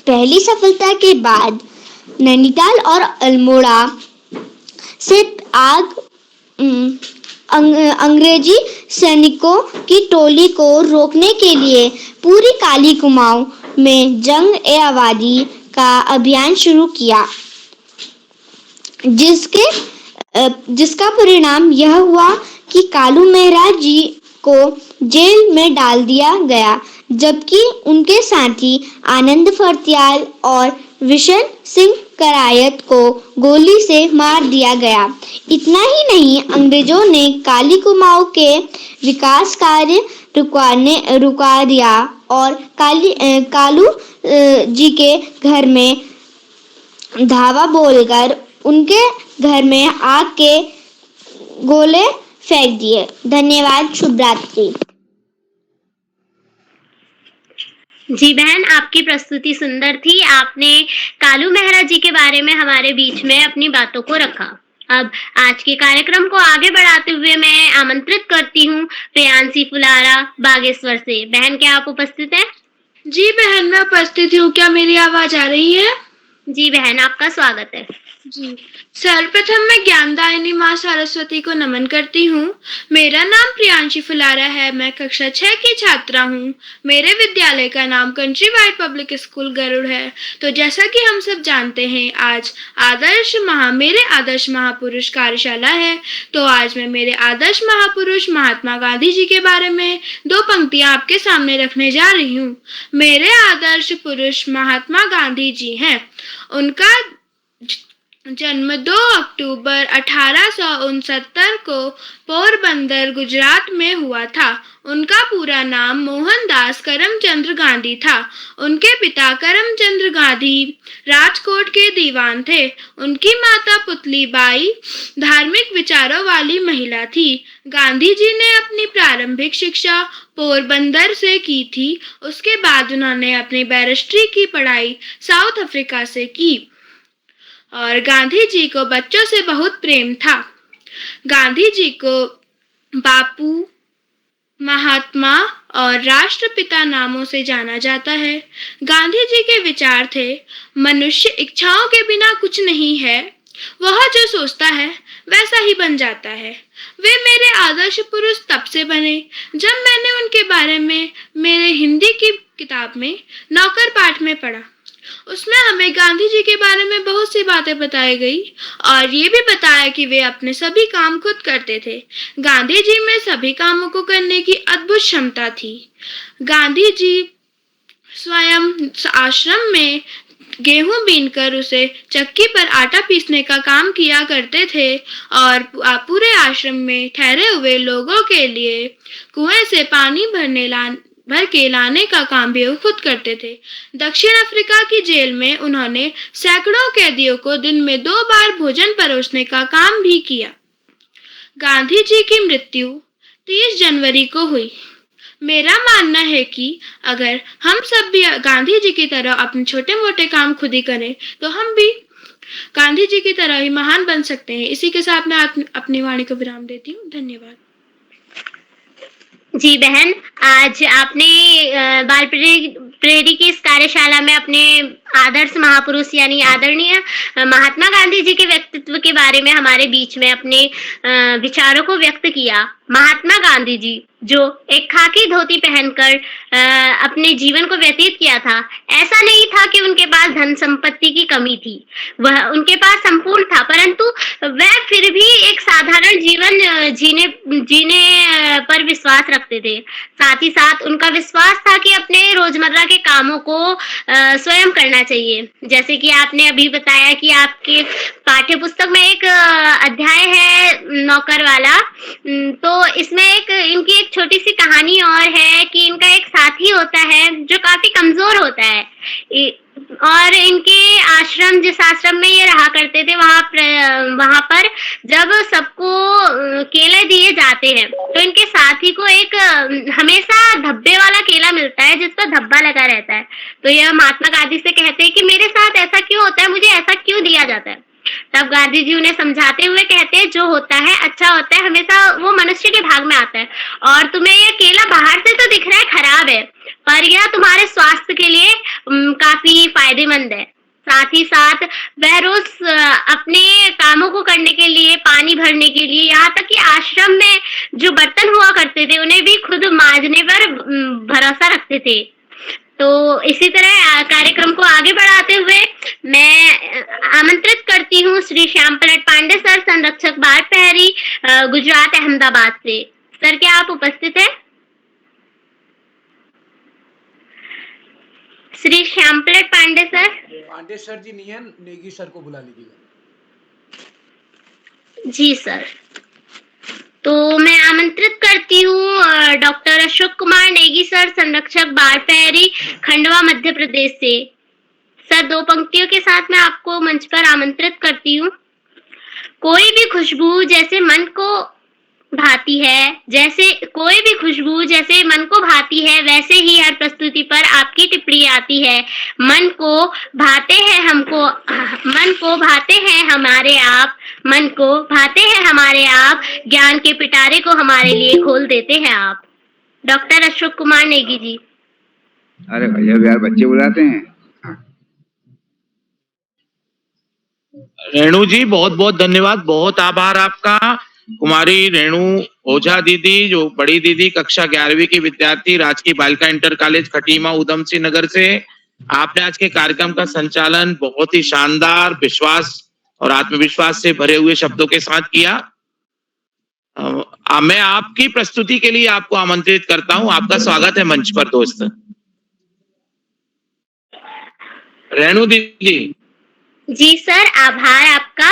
पहली सफलता के बाद नैनीताल और अल्मोड़ा से अंग्रेजी सैनिकों की टोली को रोकने के लिए पूरी काली कुमाऊं में जंग-ए-आबादी का अभियान शुरू किया, जिसका परिणाम यह हुआ कि कालू मेहरा जी को जेल में डाल दिया गया, जबकि उनके साथी आनंद फर्तियाल और विशन सिंह करायत को गोली से मार दिया गया। इतना ही नहीं, अंग्रेजों ने काली कुमाऊं के विकास कार्य रुका दिया और कालू जी के घर में धावा बोलकर उनके घर में आग के गोले फेंक दिए। धन्यवाद। शुभ रात्रि। जी बहन, आपकी प्रस्तुति सुंदर थी। आपने कालू मेहरा जी के बारे में हमारे बीच में अपनी बातों को रखा। अब आज के कार्यक्रम को आगे बढ़ाते हुए मैं आमंत्रित करती हूँ प्रियांशी फुलारा बागेश्वर से। बहन, क्या आप उपस्थित हैं? जी बहन, मैं उपस्थित हूँ। क्या मेरी आवाज आ रही है? जी बहन, आपका स्वागत है। जी, सर्वप्रथम मैं ज्ञानदायिनी माँ सरस्वती को नमन करती हूँ। मेरा नाम प्रियांशी फुलारा है। मैं कक्षा 6 की छात्रा हूँ। मेरे विद्यालय का नाम country wide public school Garud है। तो जैसा कि हम सब जानते हैं, आज मेरे आदर्श महापुरुष कार्यशाला है। तो आज मैं मेरे आदर्श महापुरुष महात्मा गांधी जी के बारे में 2 पंक्तियां आपके सामने रखने जा रही हूँ। मेरे आदर्श पुरुष महात्मा गांधी जी हैं। उनका जन्म 2 अक्टूबर 1869 को पोरबंदर, गुजरात में हुआ था। उनका पूरा नाम मोहनदास करमचंद गांधी था। उनके पिता करमचंद गांधी राजकोट के दीवान थे। उनकी माता पुतली बाई धार्मिक विचारों वाली महिला थी। गांधी जी ने अपनी प्रारंभिक शिक्षा पोरबंदर से की थी। उसके बाद उन्होंने अपनी बैरिस्ट्री की पढ़ाई साउथ अफ्रीका से की और गांधी जी को बच्चों से बहुत प्रेम था। गांधी जी को बापू, महात्मा और राष्ट्रपिता नामों से जाना जाता है। गांधी जी के विचार थे, मनुष्य इच्छाओं के बिना कुछ नहीं है, वह जो सोचता है वैसा ही बन जाता है। वे मेरे आदर्श पुरुष तब से बने जब मैंने उनके बारे में मेरे हिंदी की किताब में नौकर पाठ में पढ़ा। उसमें हमें गांधी जी के बारे में बहुत सी बातें बताई गई और ये भी बताया कि वे अपने सभी काम खुद करते थे। गांधी जी में सभी कामों को करने की अद्भुत क्षमता थी। गांधी जी स्वयं आश्रम में गेहूं बीनकर उसे चक्की पर आटा पीसने का काम किया करते थे और पूरे आश्रम में ठहरे हुए लोगों के लिए कुएं से पानी भर के लाने का काम भी वो खुद करते थे। दक्षिण अफ्रीका की जेल में उन्होंने सैकड़ों कैदियों को दिन में 2 बार भोजन परोसने का काम भी किया। गांधी जी की मृत्यु 30 जनवरी को हुई। मेरा मानना है कि अगर हम सब भी गांधी जी की तरह अपने छोटे मोटे काम खुद ही करें तो हम भी गांधी जी की तरह ही महान बन सकते हैं। इसी के साथ मैं अपनी वाणी को विराम देती हूँ। धन्यवाद। जी बहन, आज आपने बाल प्रेरी की इस कार्यशाला में अपने आदर्श महापुरुष यानी आदरणीय महात्मा गांधी जी के व्यक्तित्व के बारे में हमारे बीच में अपने विचारों को व्यक्त किया। महात्मा गांधी जी जो एक खाकी धोती पहनकर अपने जीवन को व्यतीत किया था, ऐसा नहीं था कि उनके पास धन संपत्ति की कमी थी, वह उनके पास संपूर्ण था, परंतु वह फिर भी एक साधारण जीवन जीने जीने पर विश्वास रखते थे। साथ ही साथ उनका विश्वास था कि अपने रोजमर्रा के कामों को स्वयं करना चाहिए। जैसे कि आपने अभी बताया कि आपके पाठ्य पुस्तक में एक अध्याय है नौकर वाला, तो इसमें एक इनकी एक छोटी-सी कहानी और है कि इनका एक साथी होता है जो काफ़ी कमज़ोर होता है। और इनके आश्रम जिस आश्रम में ये रहा करते थे वहाँ पर जब सबको केले दिए जाते हैं, तो इनके साथी को एक हमेशा धब्बे वाला केला मिलता है जिस पर धब्बा लगा रहता है। तो यह महात्मा गांधी से कहते हैं कि मेरे साथ ऐसा क्यों होता है, मुझे ऐसा क्यों दिया जाता है? तब गांधी जी उन्हें समझाते हुए कहते हैं जो होता है अच्छा होता है, हमेशा वो मनुष्य के भाग में आता है। और तुम्हें ये केला बाहर से तो दिख रहा है खराब है, पर यह तुम्हारे स्वास्थ्य के लिए काफी फायदेमंद है। साथ ही साथ वह रोज अपने कामों को करने के लिए, पानी भरने के लिए, यहाँ तक कि आश्रम में जो बर्तन हुआ करते थे उन्हें भी खुद मांजने पर भरोसा रखते थे। तो इसी तरह कार्यक्रम को आगे बढ़ाते हुए मैं आमंत्रित करती हूँ श्री श्याम पलट पांडे सर, संरक्षक बाल प्रहरी, गुजरात अहमदाबाद से। सर क्या आप उपस्थित हैं? श्री श्याम पलट पांडे सर। पांडे सर जी नहीं है, नेगी सर को बुला लीजिएगा। जी सर। तो मैं आमंत्रित करती हूँ डॉक्टर अशोक कुमार नेगी सर, संरक्षक बाल प्रहरी, खंडवा मध्य प्रदेश से। सर 2 पंक्तियों के साथ मैं आपको मंच पर आमंत्रित करती हूँ। कोई भी खुशबू जैसे मन को भाती है, जैसे कोई भी खुशबू जैसे मन को भाती है, वैसे ही हर प्रस्तुति पर आपकी टिप्पणी आती है। मन को भाते हैं हमको, मन को भाते हैं हमारे आप, मन को भाते हैं हमारे आप, ज्ञान के पिटारे को हमारे लिए खोल देते हैं आप। डॉक्टर अशोक कुमार नेगी जी। अरे भैया यार बच्चे बुलाते हैं। रेणु जी बहुत बहुत धन्यवाद, बहुत आभार आपका। कुमारी रेणु ओझा दीदी जो बड़ी दीदी कक्षा 11वीं की विद्यार्थी, राजकीय बालिका इंटर कॉलेज खटीमा उधम सिंह नगर से। आपने आज के कार्यक्रम का संचालन बहुत ही शानदार विश्वास और आत्मविश्वास से भरे हुए शब्दों के साथ किया। मैं आपकी प्रस्तुति के लिए आपको आमंत्रित करता हूं। आपका स्वागत है मंच पर दोस्त। रेणु दीदी। जी सर, आभार आपका।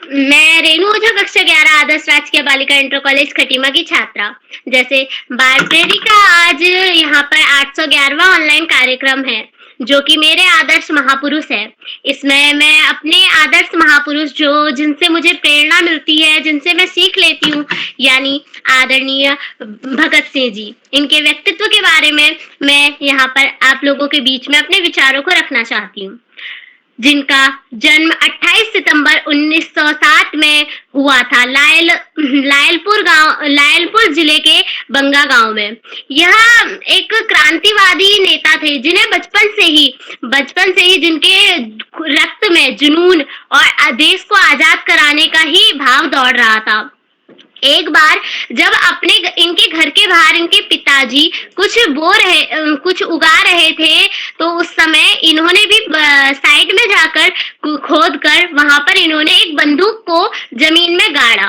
मैं रेणु ओझा कक्षा 11 आदर्श राजकीय बालिका इंटर कॉलेज खटीमा की छात्रा। जैसे बाल प्रहरी का आज यहाँ पर 811वां ऑनलाइन कार्यक्रम है जो कि मेरे आदर्श महापुरुष है। इसमें मैं अपने आदर्श महापुरुष जो जिनसे मुझे प्रेरणा मिलती है, जिनसे मैं सीख लेती हूँ, यानी आदरणीय भगत सिंह जी, इनके व्यक्तित्व के बारे में मैं यहाँ पर आप लोगों के बीच में अपने विचारों को रखना चाहती हूँ। जिनका जन्म 28 सितंबर 1907 में हुआ था लायलपुर जिले के बंगा गांव में। यह एक क्रांतिवादी नेता थे जिन्हें बचपन से ही जिनके रक्त में जुनून और देश को आजाद कराने का ही भाव दौड़ रहा था। एक बार जब इनके घर के बाहर इनके पिताजी कुछ उगा रहे थे, तो उस समय इन्होंने भी साइड में जाकर खोद कर वहां पर इन्होंने एक बंदूक को जमीन में गाड़ा।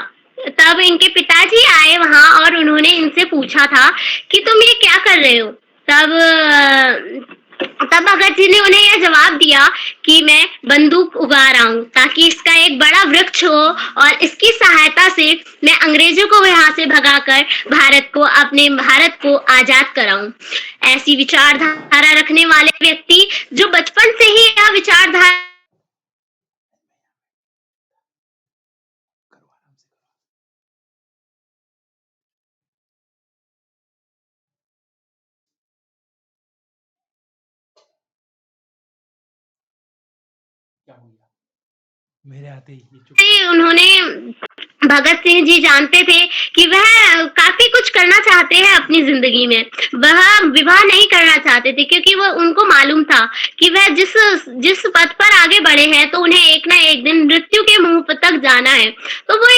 तब इनके पिताजी आए वहां और उन्होंने इनसे पूछा था कि तुम ये क्या कर रहे हो। तब भगत जी ने उन्हें यह जवाब दिया कि मैं बंदूक उगा रहा हूँ ताकि इसका एक बड़ा वृक्ष हो और इसकी सहायता से मैं अंग्रेजों को यहाँ से भगाकर अपने भारत को आजाद कराऊं। ऐसी विचारधारा रखने वाले व्यक्ति जो बचपन से ही यह विचारधारा क्या हो गया? उन्होंने भगत सिंह जी जानते थे कि वह काफी कुछ करना चाहते हैं अपनी जिंदगी में। वह विवाह नहीं करना चाहते थे क्योंकि वो उनको मालूम था कि वह जिस पथ पर आगे बढ़े हैं तो उन्हें एक ना एक दिन मृत्यु के मुंह तक जाना है। तो वो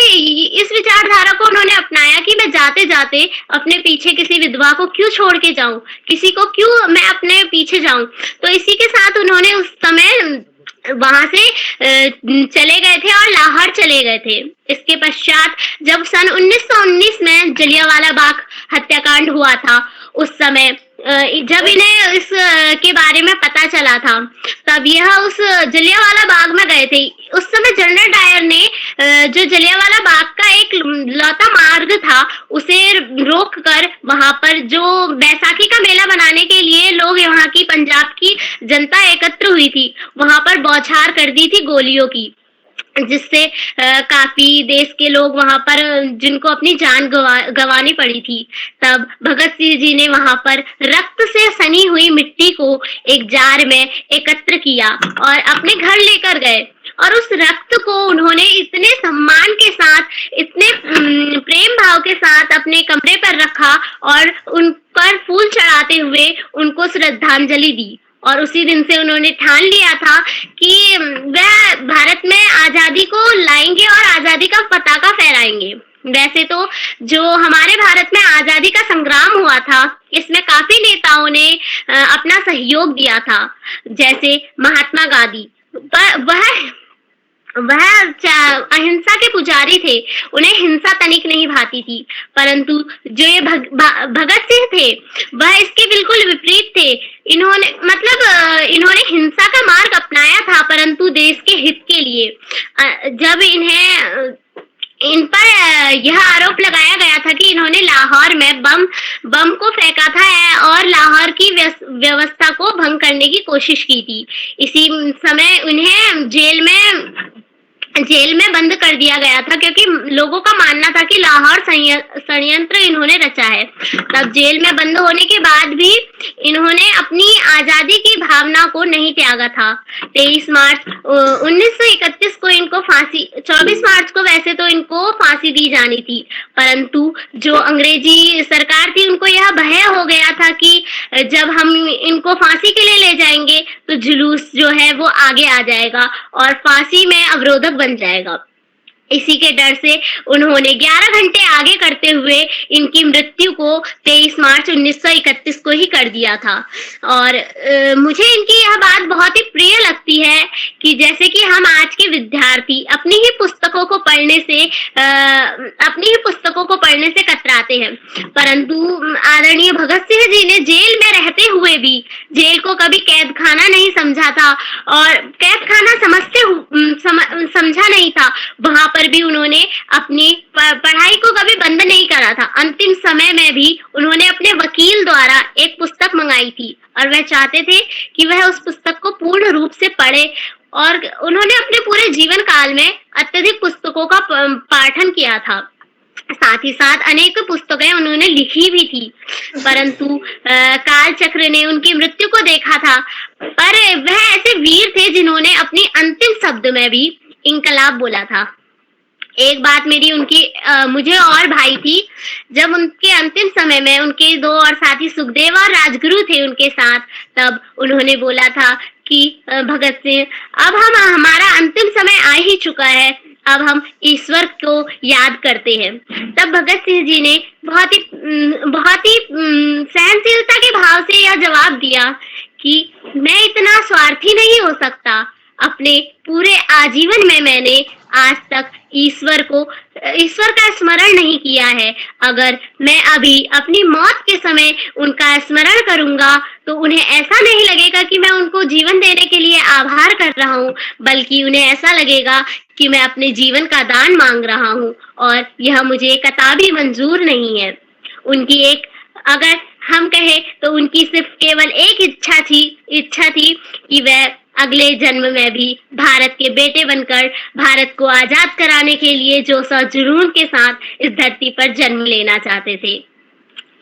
इस विचारधारा को उन्होंने अपनाया कि मैं जाते जाते अपने पीछे किसी विधवा को क्यों छोड़ के जाऊं, किसी को क्यों मैं अपने पीछे जाऊं। तो इसी के साथ उन्होंने उस समय वहां से चले गए थे और लाहौर चले गए थे। इसके पश्चात जब सन 1919 में जलियांवाला बाग हत्याकांड हुआ था, उस समय जब इन्हें इस के बारे में पता चला था, तब यह उस जलियांवाला बाग में गए थे। उस समय जनरल डायर ने जो जलियांवाला बाग का एक लौता मार्ग था उसे रोक कर वहां पर जो बैसाखी का मेला बनाने के लिए लोग यहाँ की पंजाब की जनता एकत्र हुई थी, वहां पर बौछार कर दी थी गोलियों की, जिससे काफी देश के लोग वहां पर जिनको अपनी जान गंवानी पड़ी थी। तब भगत सिंह जी ने वहां पर रक्त से सनी हुई मिट्टी को एक जार में एकत्र किया और अपने घर लेकर गए और उस रक्त को उन्होंने इतने सम्मान के साथ, इतने प्रेम भाव के साथ अपने कमरे पर रखा और उन पर फूल चढ़ाते हुए उनको श्रद्धांजलि दी। और उसी दिन से उन्होंने ठान लिया था कि वह भारत में आजादी को लाएंगे और आजादी का पताका फहराएंगे। वैसे तो जो हमारे भारत में आजादी का संग्राम हुआ था, इसमें काफी नेताओं ने अपना सहयोग दिया था, जैसे महात्मा गांधी। वह अहिंसा के पुजारी थे, उन्हें हिंसा तनिक नहीं भाती थी। परंतु जो ये भगत सिंह थे वह इसके बिल्कुल विपरीत थे। इन्होंने हिंसा का मार्ग अपनाया था, परंतु देश के हित के लिए। जब इन पर यह आरोप लगाया गया था कि इन्होंने लाहौर में बम को फेंका था और लाहौर की व्यवस्था को भंग करने की कोशिश की थी। इसी समय उन्हें जेल में बंद कर दिया गया था क्योंकि लोगों का मानना था कि लाहौर षड्यंत्र इन्होंने रचा है। तब जेल में बंद होने के बाद भी इन्होंने अपनी आजादी की भावना को नहीं त्यागा था। 23 मार्च 1931 को इनको फांसी, 24 मार्च को वैसे तो इनको फांसी दी जानी थी, परंतु जो अंग्रेजी सरकार थी उनको यह भय हो गया था कि जब हम इनको फांसी के लिए ले जाएंगे तो जुलूस जो है वो आगे आ जाएगा और फांसी में अवरोधक बन जाएगा। इसी के डर से उन्होंने 11 घंटे आगे करते हुए इनकी मृत्यु को 23 मार्च 1931 को ही कर दिया था। और मुझे इनकी यह बात बहुत ही प्रिय लगती है कि जैसे कि हम आज के विद्यार्थी अपनी ही पुस्तकों को पढ़ने से कतराते हैं, परंतु आदरणीय भगत सिंह जी ने जेल में रहते हुए भी जेल को कभी कैद खाना नहीं समझा था और कैद खाना समझा नहीं था। वहां पर भी उन्होंने अपनी पढ़ाई को कभी बंद नहीं करा था। अंतिम समय में भी उन्होंने अपने वकील द्वारा एक पुस्तक मंगाई थी और वह चाहते थे कि वह उस पुस्तक को पूर्ण रूप से पढ़े और उन्होंने अपने पूरे जीवन काल में अत्यधिक पुस्तकों का पाठन किया था। साथ ही साथ अनेक पुस्तकें उन्होंने लिखी भी थी, परंतु काल चक्र ने उनकी मृत्यु को देखा था। पर वह ऐसे वीर थे जिन्होंने अपनी अंतिम शब्द में भी इंकलाब बोला था। एक बात मुझे और भाई थी, जब उनके अंतिम समय में उनके 2 और साथी सुखदेव और राजगुरु थे उनके साथ, तब उन्होंने बोला था कि भगत सिंह, अब हमारा अंतिम समय आ ही चुका है, अब हम ईश्वर को याद करते हैं। तब भगत सिंह जी ने बहुत ही सहनशीलता के भाव से यह जवाब दिया कि मैं इतना स्वार्थी नहीं हो सकता। अपने पूरे आजीवन में मैंने आज तक ईश्वर का स्मरण नहीं किया है। अगर मैं अभी अपनी मौत के समय उनका स्मरण करूंगा तो उन्हें ऐसा नहीं लगेगा कि मैं उनको जीवन देने के लिए आभार कर रहा हूँ, बल्कि उन्हें ऐसा लगेगा कि मैं अपने जीवन का दान मांग रहा हूँ और यह मुझे कतई मंजूर नहीं है। अगर हम कहें तो उनकी सिर्फ केवल एक इच्छा थी कि वह अगले जन्म में भी भारत के बेटे बनकर भारत को आजाद कराने के लिए जोश और जुनून के साथ इस धरती पर जन्म लेना चाहते थे।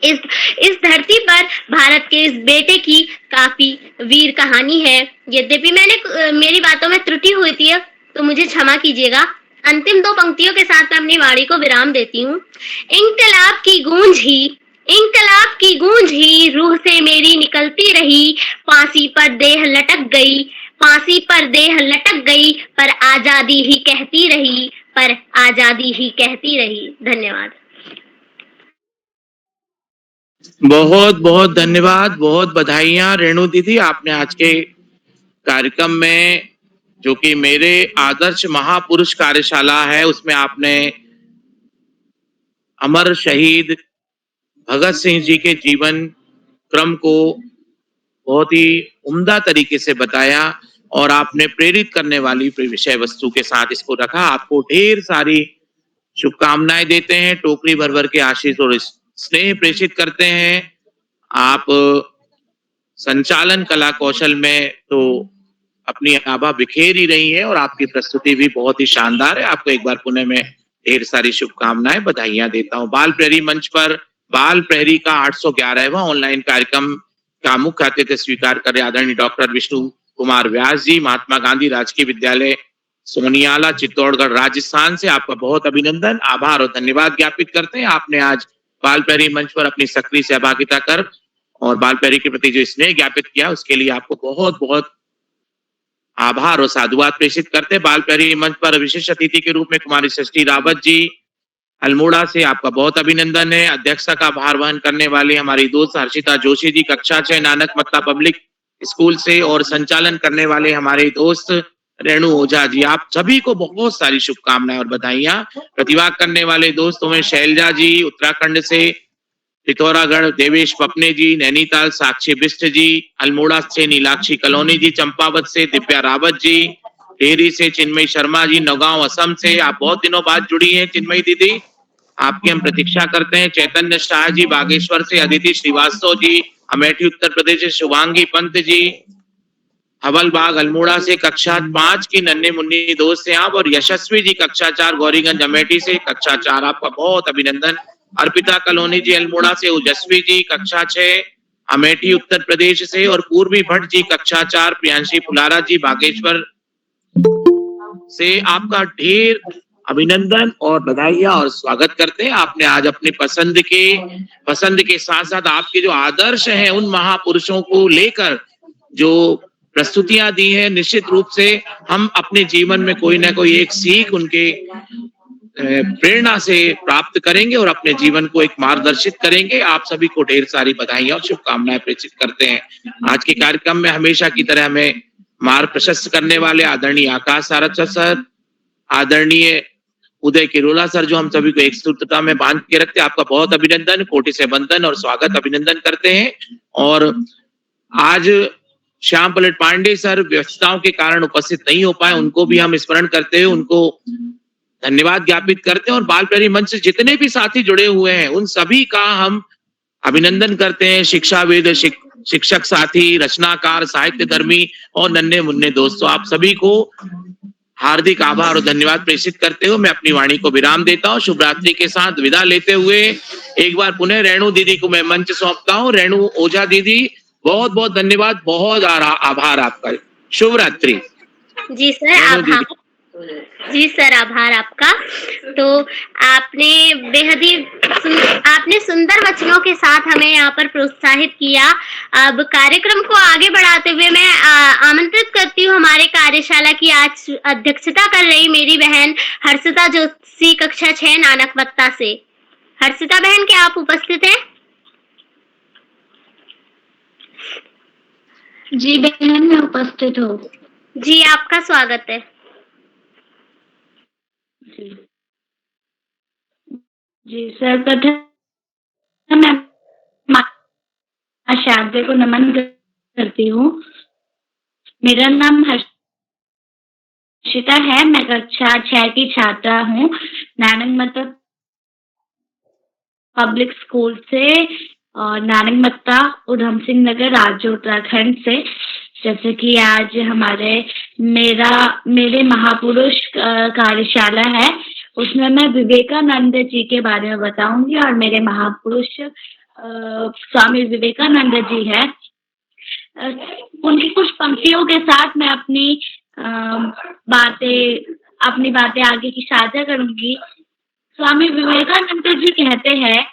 इस धरती पर भारत के इस बेटे की काफी वीर कहानी है। यद्यपि मेरी बातों में त्रुटि हुई थी तो मुझे क्षमा कीजिएगा। अंतिम 2 पंक्तियों के साथ मैं अपनी वाणी को विराम देती हूँ। इंकलाब की गूंज ही रूह से मेरी निकलती रही, फांसी पर देह लटक गई, पर आजादी ही कहती रही। धन्यवाद। बहुत बहुत धन्यवाद, बहुत बधाइयां रेणु दीदी। आपने आज के कार्यक्रम में, जो कि मेरे आदर्श महापुरुष कार्यशाला है, उसमें आपने अमर शहीद भगत सिंह जी के जीवन क्रम को बहुत ही उम्दा तरीके से बताया और आपने प्रेरित करने वाली विषय वस्तु के साथ इसको रखा। आपको ढेर सारी शुभकामनाएं देते हैं, टोकरी भर भर के आशीष और स्नेह प्रेषित करते हैं। आप संचालन कला कौशल में तो अपनी आभा बिखेर ही रही है और आपकी प्रस्तुति भी बहुत ही शानदार है। आपको एक बार पुनः मैं ढेर सारी शुभकामनाएं, बधाइयां देता हूं। बाल प्रहरी मंच पर बाल प्रहरी का 811वां ऑनलाइन कार्यक्रम का मुख्य अतिथि स्वीकार कर रहे आदरणीय डॉक्टर विष्णु कुमार व्यास जी, महात्मा गांधी राजकीय विद्यालय सोनियाला, चित्तौड़गढ़, राजस्थान से आपका बहुत अभिनंदन, आभार और धन्यवाद ज्ञापित करते हैं। आपने आज बाल प्रहरी मंच पर अपनी सक्रिय सहभागिता कर और बाल प्रहरी के प्रति जो स्नेह ज्ञापित किया, उसके लिए आपको बहुत बहुत आभार और साधुवाद प्रेषित करते हैं। बाल प्रहरी मंच पर विशेष अतिथि के रूप में कुमारी सृष्टि रावत जी अल्मोड़ा से, आपका बहुत अभिनंदन है। अध्यक्षता का भार वहन करने वाले हमारी दोस्त हर्षिता जोशी जी, कक्षा 6 नानक मत्ता पब्लिक स्कूल से, और संचालन करने वाले हमारे दोस्त रेणु ओझा जी, आप सभी को बहुत सारी शुभकामनाएं और बधाइयां। प्रतिभाग करने वाले दोस्तों में शैलजा जी उत्तराखंड से, पिथौरागढ़ देवेश पपने जी, नैनीताल साक्षी बिष्ट जी, अल्मोड़ा से नीलाक्षी कलोनी जी, चंपावत से दिव्या रावत जी, टेहरी से चिन्मयी शर्मा जी, नौगांव असम से। आप बहुत दिनों बाद जुड़ी हैं चिन्मयी दीदी, आपकी हम प्रतीक्षा करते हैं। चैतन्य शाह जी बागेश्वर से, अदिति श्रीवास्तव जी अमेठी उत्तर प्रदेश से, शुभांगी पंत जी हवलबाग अल्मोड़ा से, कक्षा 5 की नन्हे मुन्नी दोस्त हैं आप, और यशस्वी जी कक्षा 4 गौरीगंज अमेठी से, कक्षा 4, आपका बहुत अभिनंदन। अर्पिता कलोनी जी अल्मोड़ा से, ओजस्वी जी कक्षा 6 अमेठी उत्तर प्रदेश से, और पूर्वी भट्ट जी कक्षा 4, प्रियांशी फुलारा जी बागेश्वर से, आपका ढेर अभिनंदन और बधाइयां और स्वागत करते हैं। आपने आज अपने पसंद के साथ साथ आपके जो आदर्श हैं उन महापुरुषों को लेकर जो प्रस्तुतियां दी हैं, निश्चित रूप से हम अपने जीवन में कोई ना कोई एक सीख उनके प्रेरणा से प्राप्त करेंगे और अपने जीवन को एक मार्गदर्शित करेंगे। आप सभी को ढेर सारी बधाइयां और शुभकामनाएं प्रेषित करते हैं। आज के कार्यक्रम में हमेशा की तरह हमें मार्ग प्रशस्त करने वाले आदरणीय आकाश सारस्वत सर, आदरणीय उदय किरोला सर, जो हम सभी को एक सूत्रता में बांध के रखते हैं, आपका बहुत अभिनंदन, कोटि से वंदन और स्वागत अभिनंदन करते हैं। और आज श्याम पलट पांडे सर व्यस्तताओं के कारण उपस्थित नहीं हो पाए, उनको भी हम स्मरण करते हैं, उनको धन्यवाद ज्ञापित करते हैं। और बाल प्रहरी मंच से जितने भी साथी जुड़े हुए हैं उन सभी का हम अभिनंदन करते हैं। शिक्षाविद, शिक्षक साथी, रचनाकार, साहित्य धर्मी और नन्हे मुन्ने दोस्तों, आप सभी को हार्दिक आभार और धन्यवाद प्रेषित करते हुए मैं अपनी वाणी को विराम देता हूँ। शुभ रात्रि के साथ विदा लेते हुए एक बार पुनः रेणु दीदी को मैं मंच सौंपता हूँ। रेणु ओझा दीदी, बहुत बहुत धन्यवाद, बहुत आभार आपका। शुभ रात्रि। जी सर, आभार। जी सर, आभार आपका। तो आपने सुंदर वचनों के साथ हमें यहाँ पर प्रोत्साहित किया। अब कार्यक्रम को आगे बढ़ाते हुए मैं आमंत्रित करती हूँ हमारे कार्यशाला की आज अध्यक्षता कर रही मेरी बहन हर्षिता जोशी, कक्षा 6 नानक मत्ता से। हर्षिता बहन, क्या आप उपस्थित हैं? जी बहन, मैं उपस्थित हूँ। जी, आपका स्वागत है। जी सर्वप्रथम मैं आचार्य को नमन करती हूँ। मेरा नाम हर्षिता है, मैं कक्षा 6 की छात्रा हूँ, नानक मत्ता पब्लिक स्कूल से, और नानक मत्ता उधम सिंह नगर, राज्य उत्तराखंड से। जैसे कि आज मेरे महापुरुष कार्यशाला है, उसमें मैं विवेकानंद जी के बारे में बताऊंगी, और मेरे महापुरुष स्वामी विवेकानंद जी है। उनकी कुछ पंक्तियों के साथ मैं अपनी अपनी बातें आगे की साझा करूंगी। स्वामी विवेकानंद जी कहते हैं,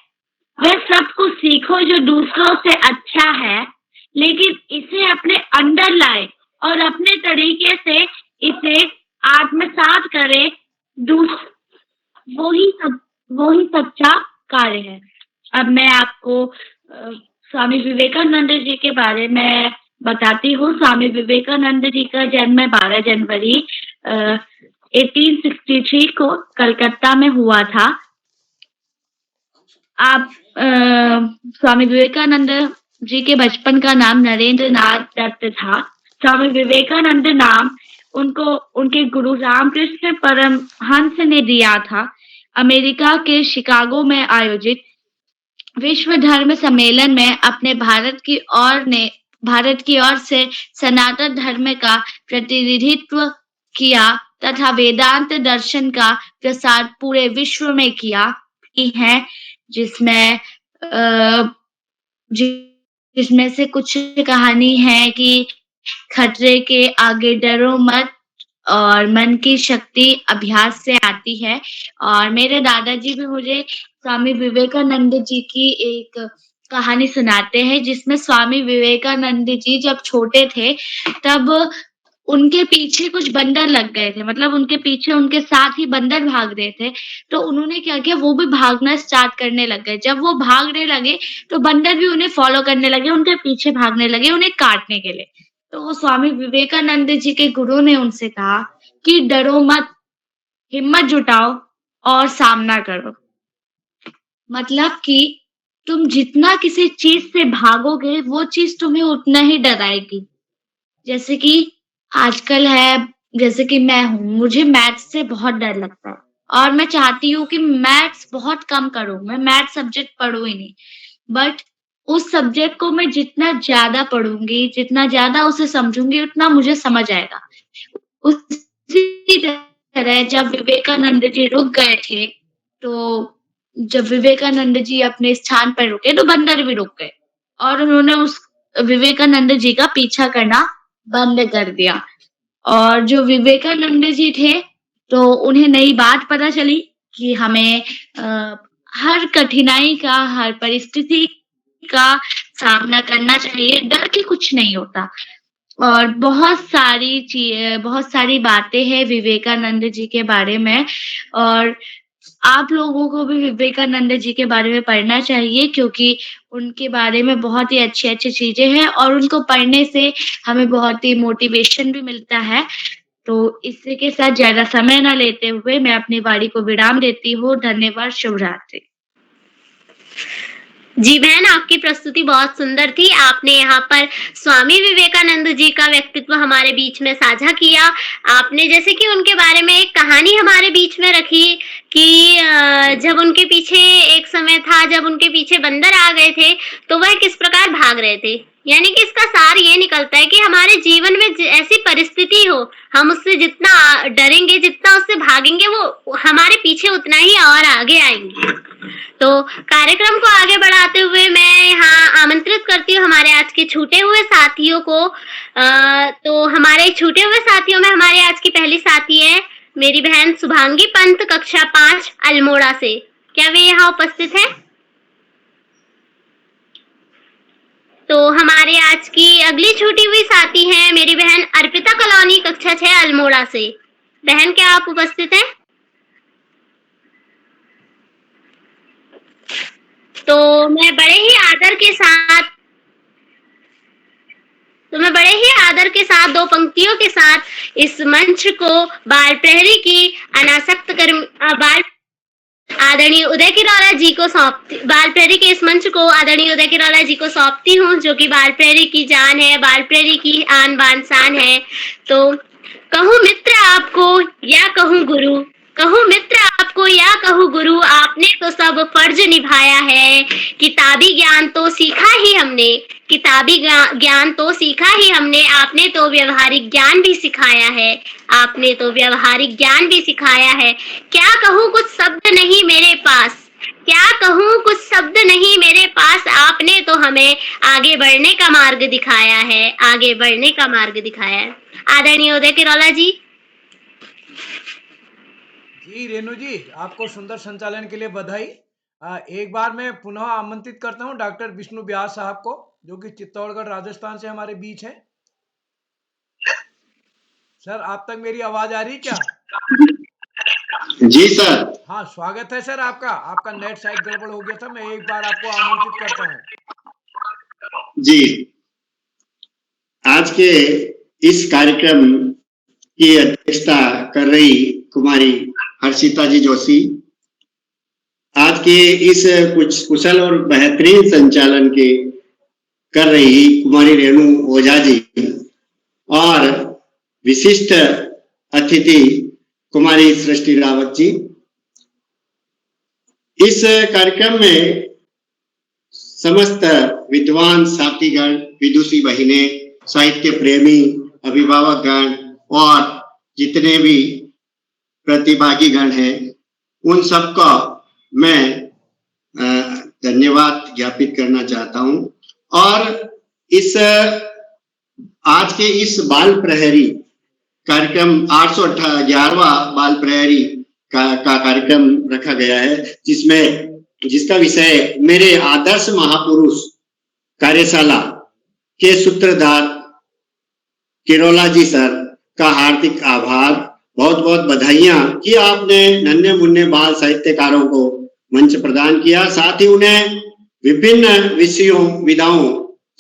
वह सब कुछ सीखो जो दूसरों से अच्छा है, लेकिन इसे अपने अंदर लाए और अपने तरीके से इसे आत्मसात करे। वही सच्चा कार्य है। अब मैं आपको स्वामी विवेकानंद जी के बारे में बताती हूँ। स्वामी विवेकानंद जी का जन्म 12 जनवरी 1863 को कलकत्ता में हुआ था। स्वामी विवेकानंद जी के बचपन का नाम नरेंद्र नाथ दत्त था। स्वामी विवेकानंद नाम उनको उनके गुरु रामकृष्ण परमहंस ने दिया था। अमेरिका के शिकागो में आयोजित विश्व धर्म सम्मेलन में अपने भारत की ओर से सनातन धर्म का प्रतिनिधित्व किया तथा वेदांत दर्शन का प्रसार पूरे विश्व में किया है, जिसमें से कुछ कहानी है कि खतरे के आगे डरो मत और मन की शक्ति अभ्यास से आती है। और मेरे दादाजी भी मुझे स्वामी विवेकानंद जी की एक कहानी सुनाते हैं, जिसमें स्वामी विवेकानंद जी जब छोटे थे तब उनके पीछे कुछ बंदर लग गए थे। मतलब उनके पीछे उनके साथ ही बंदर भाग रहे थे, तो उन्होंने क्या किया, वो भी भागना स्टार्ट करने लग गए। जब वो भागने लगे तो बंदर भी उन्हें फॉलो करने लगे, उनके पीछे भागने लगे उन्हें काटने के लिए। तो वो स्वामी विवेकानंद जी के गुरु ने उनसे कहा कि डरो मत, हिम्मत जुटाओ और सामना करो। मतलब कि तुम जितना किसी चीज से भागोगे वो चीज तुम्हें उतना ही डराएगी। जैसे कि आजकल है, जैसे कि मैं हूँ, मुझे मैथ्स से बहुत डर लगता है और मैं चाहती हूँ कि मैथ्स बहुत कम करूँ, मैं मैथ्स सब्जेक्ट पढ़ूं ही नहीं। बट उस सब्जेक्ट को मैं जितना ज्यादा पढ़ूंगी, जितना ज्यादा उसे समझूंगी, उतना मुझे समझ आएगा। उसी तरह जब विवेकानंद जी रुक गए थे, तो जब विवेकानंद जी अपने स्थान पर रुके तो बंदर भी रुक गए और उन्होंने उस विवेकानंद जी का पीछा करना बंद कर दिया। और जो विवेकानंद जी थे, तो उन्हें नई बात पता चली कि हमें हर कठिनाई का, हर परिस्थिति का सामना करना चाहिए, डर के कुछ नहीं होता। और बहुत सारी बातें हैं विवेकानंद जी के बारे में, और आप लोगों को भी विवेकानंद जी के बारे में पढ़ना चाहिए, क्योंकि उनके बारे में बहुत ही अच्छी चीजें हैं और उनको पढ़ने से हमें बहुत ही मोटिवेशन भी मिलता है। तो इसी के साथ ज्यादा समय न लेते हुए मैं अपनी वाणी को विराम देती हूँ। धन्यवाद। शुभ रात्रि। जी बहन, आपकी प्रस्तुति बहुत सुंदर थी। आपने यहाँ पर स्वामी विवेकानंद जी का व्यक्तित्व हमारे बीच में साझा किया। आपने जैसे कि उनके बारे में एक कहानी हमारे बीच में रखी कि जब उनके पीछे एक समय था, जब उनके पीछे बंदर आ गए थे तो वह किस प्रकार भाग रहे थे। यानी कि इसका सार ये निकलता है कि हमारे जीवन में ऐसी परिस्थिति हो, हम उससे जितना डरेंगे, जितना उससे भागेंगे, वो हमारे पीछे उतना ही और आगे आएंगे। तो कार्यक्रम को आगे बढ़ाते हुए मैं यहाँ आमंत्रित करती हूँ हमारे आज के छूटे हुए साथियों को। तो हमारे छूटे हुए साथियों में हमारे आज की पहली साथी है मेरी बहन शुभांगी पंत, कक्षा 5 अल्मोड़ा से। क्या वे यहाँ उपस्थित है? तो हमारे आज की अगली छूटी हुई साथी है मेरी बहन अर्पिता कॉलोनी, कक्षा 6 अल्मोड़ा से। बहन, क्या आप उपस्थित हैं? तो मैं बड़े ही आदर के साथ दो पंक्तियों के साथ इस मंच को बाल प्रहरी की अनासक्त आदरणीय उदय किरौला जी को बाल प्रहरी के इस मंच को आदरणीय उदय किरौला जी को सौंपती हूँ, जो कि बाल प्रहरी की जान है, बाल प्रहरी की आन बान शान है। तो कहूँ मित्र आपको या कहूँ गुरु, कहूँ मित्र आपको या कहूँ गुरु, आपने तो सब फर्ज निभाया है। किताबी ज्ञान तो सीखा ही हमने, किताबी ज्ञान तो सीखा ही हमने, आपने तो व्यवहारिक ज्ञान भी सिखाया है, आपने तो व्यवहारिक ज्ञान भी सिखाया है। क्या कहूँ कुछ शब्द नहीं मेरे पास, क्या कहूँ कुछ शब्द नहीं मेरे पास, आपने तो हमें आगे बढ़ने का मार्ग दिखाया है, आगे बढ़ने का मार्ग दिखाया है। आदरणीय उदय किरोला जी। जी रेणु जी, आपको सुंदर संचालन के लिए बधाई। एक बार मैं पुनः आमंत्रित करता हूं डॉक्टर विष्णु व्यास साहब को, जो कि चित्तौड़गढ़ राजस्थान से हमारे बीच हैं। सर, आप तक मेरी आवाज आ रही क्या? जी सर। हाँ, स्वागत है सर आपका। आपका नेट शायद गड़बड़ हो गया था, मैं एक बार आपको आमंत्रित करता हूँ। जी, आज के इस कार्यक्रम की अध्यक्षता कर रही कुमारी हर्षिता जी जोशी, आज के इस कुछ कुशल और बेहतरीन संचालन के कर रही कुमारी रेणु ओझा जी, और विशिष्ट अतिथि कुमारी सृष्टि रावत जी। इस कार्यक्रम में समस्त विद्वान साथीगण, विदुषी बहिने, साहित्य प्रेमी, अभिभावकगण और जितने भी प्रतिभागी गण हैं, उन सबका मैं धन्यवाद ज्ञापित करना चाहता हूं। और इस आज के इस बाल प्रहरी कार्यक्रम 811वां बाल प्रहरी का कार्यक्रम रखा गया है, जिसका विषय मेरे आदर्श महापुरुष कार्यशाला के सूत्रधार किरोला जी सर का हार्दिक आभार, बहुत बहुत बधाइयां कि आपने नन्हे मुन्ने बाल साहित्यकारों को मंच प्रदान किया, साथ ही उन्हें विभिन्न विषयों विधाओं,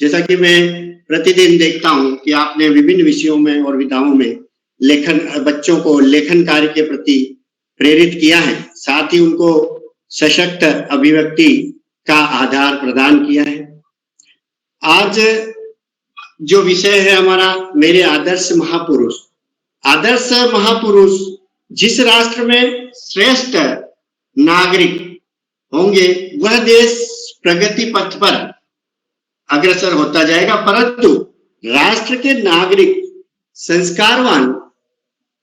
जैसा कि मैं प्रतिदिन देखता हूं कि आपने विभिन्न विषयों में और विधाओं में बच्चों को लेखन कार्य के प्रति प्रेरित किया है, साथ ही उनको सशक्त अभिव्यक्ति का आधार प्रदान किया है। आज जो विषय है हमारा, मेरे आदर्श महापुरुष। आदर्श महापुरुष जिस राष्ट्र में श्रेष्ठ नागरिक होंगे, वह देश प्रगति पथ पर अग्रसर होता जाएगा, परंतु राष्ट्र के नागरिक संस्कारवान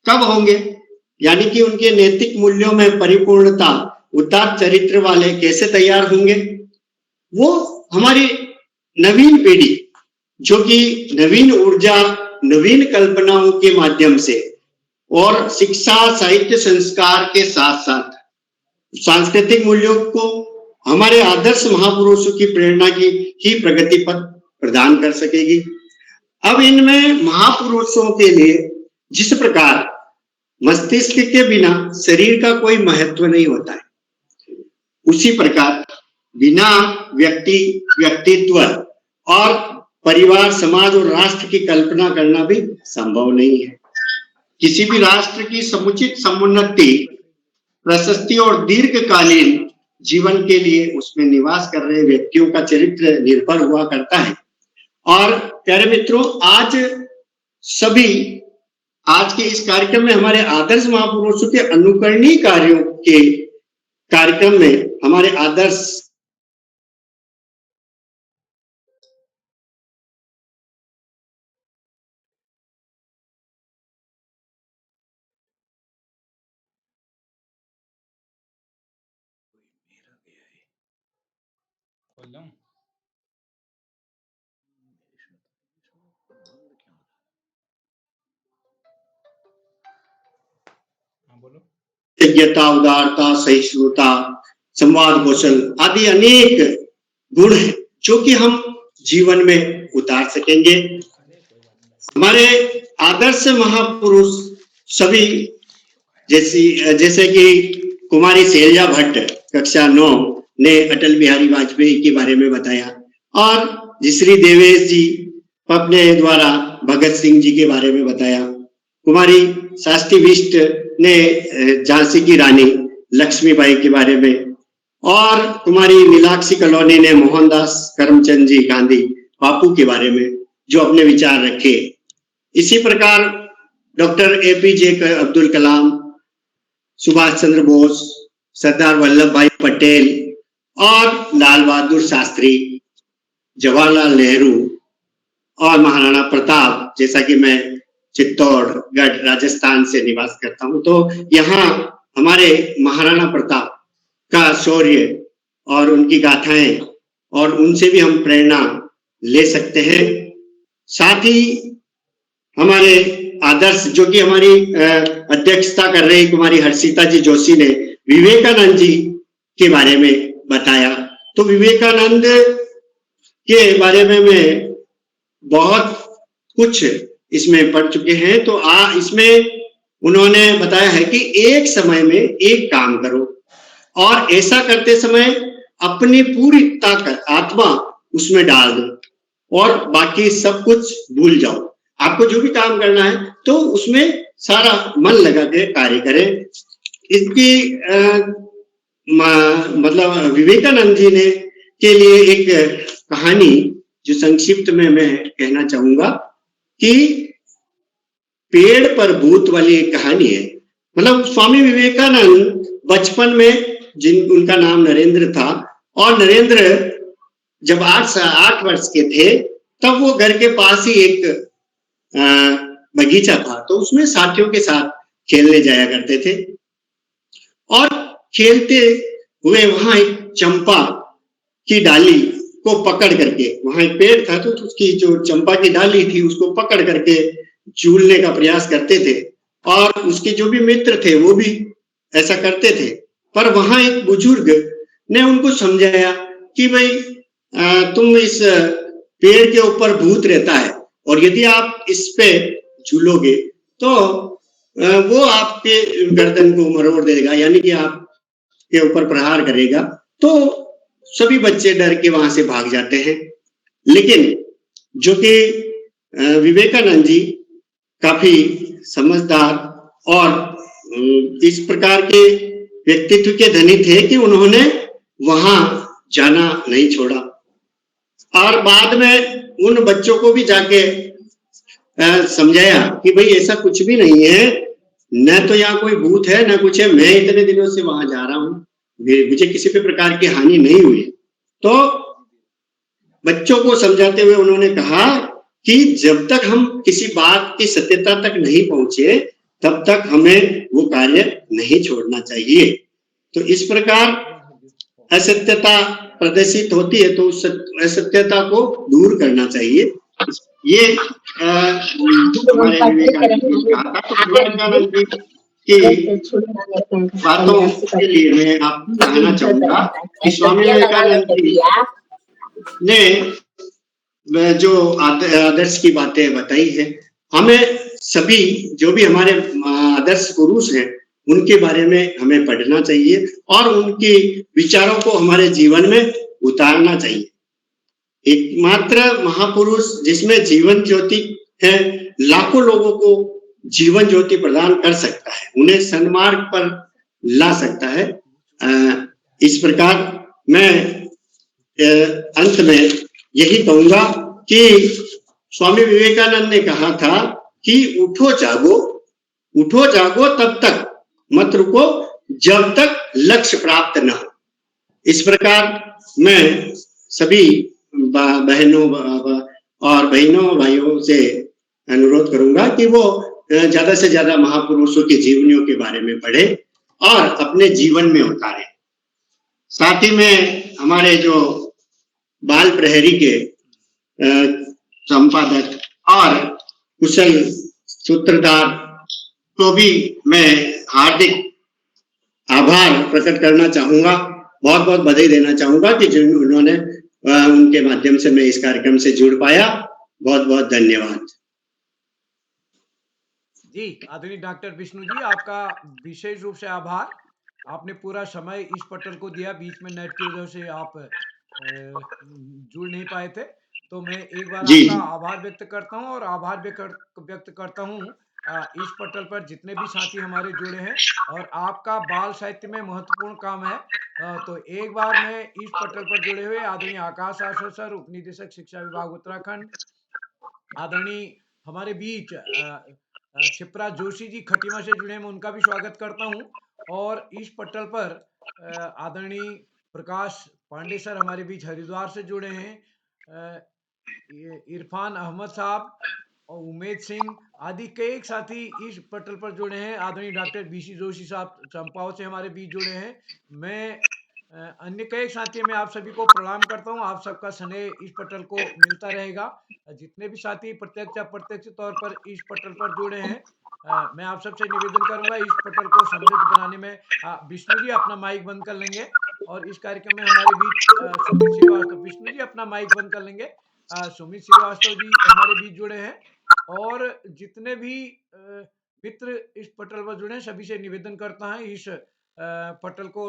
कब होंगे, यानी कि उनके नैतिक मूल्यों में परिपूर्णता, उदार चरित्र वाले कैसे तैयार होंगे? वो हमारी नवीन पीढ़ी, जो कि नवीन ऊर्जा, नवीन कल्पनाओं के माध्यम से और शिक्षा, साहित्य, संस्कार के साथ साथ सांस्कृतिक मूल्यों को हमारे आदर्श महापुरुषों की प्रेरणा की ही प्रगति पथ प्रदान कर सकेगी। अब इनमें महापुरुषों के लिए जिस प्रकार मस्तिष्क के बिना शरीर का कोई महत्व नहीं होता है, उसी प्रकार बिना व्यक्तित्व और परिवार, समाज और राष्ट्र की कल्पना करना भी संभव नहीं है। किसी भी राष्ट्र की समुचित समुन्नति, प्रशस्ति और दीर्घकालीन जीवन के लिए उसमें निवास कर रहे व्यक्तियों का चरित्र निर्भर हुआ करता है। और प्यारे मित्रों, आज के इस कार्यक्रम में हमारे आदर्श महापुरुषों के अनुकरणीय कार्यों के कार्यक्रम में हमारे आदर्श योग्यता, उदारता, सहिष्णुता, संवाद कौशल आदि अनेक गुण हैं जो कि हम जीवन में उतार सकेंगे। हमारे आदर्श महापुरुष सभी जैसे कि कुमारी शैलजा भट्ट कक्षा 9 ने अटल बिहारी वाजपेयी के बारे में बताया, और जिश्री देवेश जी अपने द्वारा भगत सिंह जी के बारे में बताया। कुमारी शास्त्री बिष्ट ने झांसी की रानी लक्ष्मीबाई के बारे में, और कुमारी नीलाक्षी कलोनी ने मोहनदास करमचंद जी गांधी बापू के बारे में जो अपने विचार रखे। इसी प्रकार डॉक्टर APJ अब्दुल कलाम, सुभाष चंद्र बोस, सरदार वल्लभ भाई पटेल और लाल बहादुर शास्त्री, जवाहरलाल नेहरू और महाराणा प्रताप, जैसा कि मैं चित्तौड़गढ़ राजस्थान से निवास करता हूं, तो यहाँ हमारे महाराणा प्रताप का शौर्य और उनकी गाथाएं, और उनसे भी हम प्रेरणा ले सकते हैं। साथ ही हमारे आदर्श, जो कि हमारी अध्यक्षता कर रही कुमारी हर्षिता जी जोशी ने विवेकानंद जी के बारे में बताया। तो विवेकानंद के बारे में मैं बहुत कुछ इसमें पढ़ चुके हैं। तो इसमें उन्होंने बताया है कि एक समय में एक काम करो और ऐसा करते समय अपनी पूरी ताकत, आत्मा उसमें डाल दो और बाकी सब कुछ भूल जाओ। आपको जो भी काम करना है तो उसमें सारा मन लगा के कार्य करें। इसकी मतलब विवेकानंद जी ने के लिए एक कहानी जो संक्षिप्त में मैं कहना चाहूंगा कि पेड़ पर भूत वाली एक कहानी है। मतलब स्वामी विवेकानंद बचपन में, उनका नाम नरेंद्र था, और नरेंद्र जब 8 वर्ष के थे तब वो घर के पास ही एक बगीचा था, तो उसमें साथियों के साथ खेलने जाया करते थे। और खेलते हुए वहां एक चंपा की डाली को पकड़ करके, वहां एक पेड़ था तो उसकी जो चंपा की डाली थी उसको पकड़ करके झूलने का प्रयास करते थे, और उसके जो भी मित्र थे वो भी ऐसा करते थे। पर वहां एक बुजुर्ग ने उनको समझाया कि भाई तुम इस पेड़ के ऊपर भूत रहता है और यदि आप इस पे झूलोगे तो वो आपके गर्दन को मरोड़ देगा, यानी कि आपके ऊपर प्रहार करेगा। तो सभी बच्चे डर के वहां से भाग जाते हैं। लेकिन जो कि विवेकानंद जी काफी समझदार और इस प्रकार के व्यक्तित्व के धनी थे कि उन्होंने वहां जाना नहीं छोड़ा, और बाद में उन बच्चों को भी जाके समझाया कि भाई ऐसा कुछ भी नहीं है, न तो यहाँ कोई भूत है न कुछ है, मैं इतने दिनों से वहां जा रहा हूं, मुझे किसी भी प्रकार की हानि नहीं हुई। तो बच्चों को समझाते हुए उन्होंने कहा कि जब तक हम किसी बात की सत्यता तक नहीं पहुंचे तब तक हमें वो कार्य नहीं छोड़ना चाहिए। तो इस प्रकार असत्यता प्रदर्शित होती है तो उस असत्यता को दूर करना चाहिए। ये हमारे विवेकानंद जी ने कहा था। तो विवेकानंद जी की बातों के लिए मैं आपको कहना चाहूंगा कि स्वामी विवेकानंद जी ने जो आदर्श की बातें बताई है, हमें सभी जो भी हमारे आदर्श पुरुष हैं उनके बारे में हमें पढ़ना चाहिए और उनके विचारों को हमारे जीवन में उतारना चाहिए। एकमात्र महापुरुष जिसमें जीवन ज्योति है, लाखों लोगों को जीवन ज्योति प्रदान कर सकता है, उन्हें सन्मार्ग पर ला सकता है। इस प्रकार मैं अंत में यही कहूंगा कि स्वामी विवेकानंद ने कहा था कि उठो जागो तब तक मत रुको जब तक लक्ष्य प्राप्त न हो। इस प्रकार मैं सभी बहनों भाइयों से अनुरोध करूंगा कि वो ज्यादा से ज्यादा महापुरुषों की जीवनियों के बारे में पढ़े और अपने जीवन में उतारे। साथ ही में हमारे जो बाल प्रहरी के संपादक और कुशल सूत्रधार को भी मैं हार्दिक आभार प्रकट करना चाहूंगा, बहुत बहुत बधाई देना चाहूंगा कि उन्होंने उनके माध्यम से मैं इस कार्यक्रम से जुड़ पाया। बहुत बहुत धन्यवाद जी। आदरणीय डॉक्टर विष्णु जी, आपका विशेष रूप से आभार। आपने पूरा समय इस पटल को दिया, बीच में नेट की वजह से आप जुड़ नहीं पाए थे, तो मैं एक बार आपका आभार व्यक्त करता हूं और आभार व्यक्त करता हूं इस पटल पर जितने भी साथी हमारे जुड़े हैं और आपका बाल साहित्य में महत्वपूर्ण काम है। तो एक बार मैं इस पटल पर जुड़े हुए आदरणीय आकाश आसर सर, उप निदेशक शिक्षा विभाग उत्तराखंड, आदरणीय हमारे बीच क्षिप्रा जोशी जी खटीमा से जुड़े हैं, मैं उनका भी स्वागत करता हूं। और इस पटल पर आदरणीय प्रकाश पांडे सर हमारे बीच हरिद्वार से जुड़े हैं, इरफान अहमद साहब और उमेद सिंह आदि कई साथी इस पटल पर जुड़े हैं। आदरणीय डॉक्टर बीसी जोशी साहब चंपावत से हमारे बीच जुड़े हैं। मैं अन्य कई साथी मैं आप सभी को प्रणाम करता हूँ। आप सबका स्नेह इस पटल को मिलता रहेगा। जितने भी साथी प्रत्यक्ष या अप्रत्यक्ष तौर पर इस पटल पर जुड़े हैं, मैं आप सबसे निवेदन करूंगा इस पटल को समृद्ध बनाने में विष्णु जी अपना माइक बंद कर लेंगे और इस कार्यक्रम में हमारे बीच सुमित श्रीवास्तव, विष्णु जी अपना माइक बंद कर लेंगे। सुमित श्रीवास्तव जी हमारे बीच जुड़े हैं और जितने भी मित्र इस पटल पर जुड़े हैं सभी से निवेदन करता है इस पटल को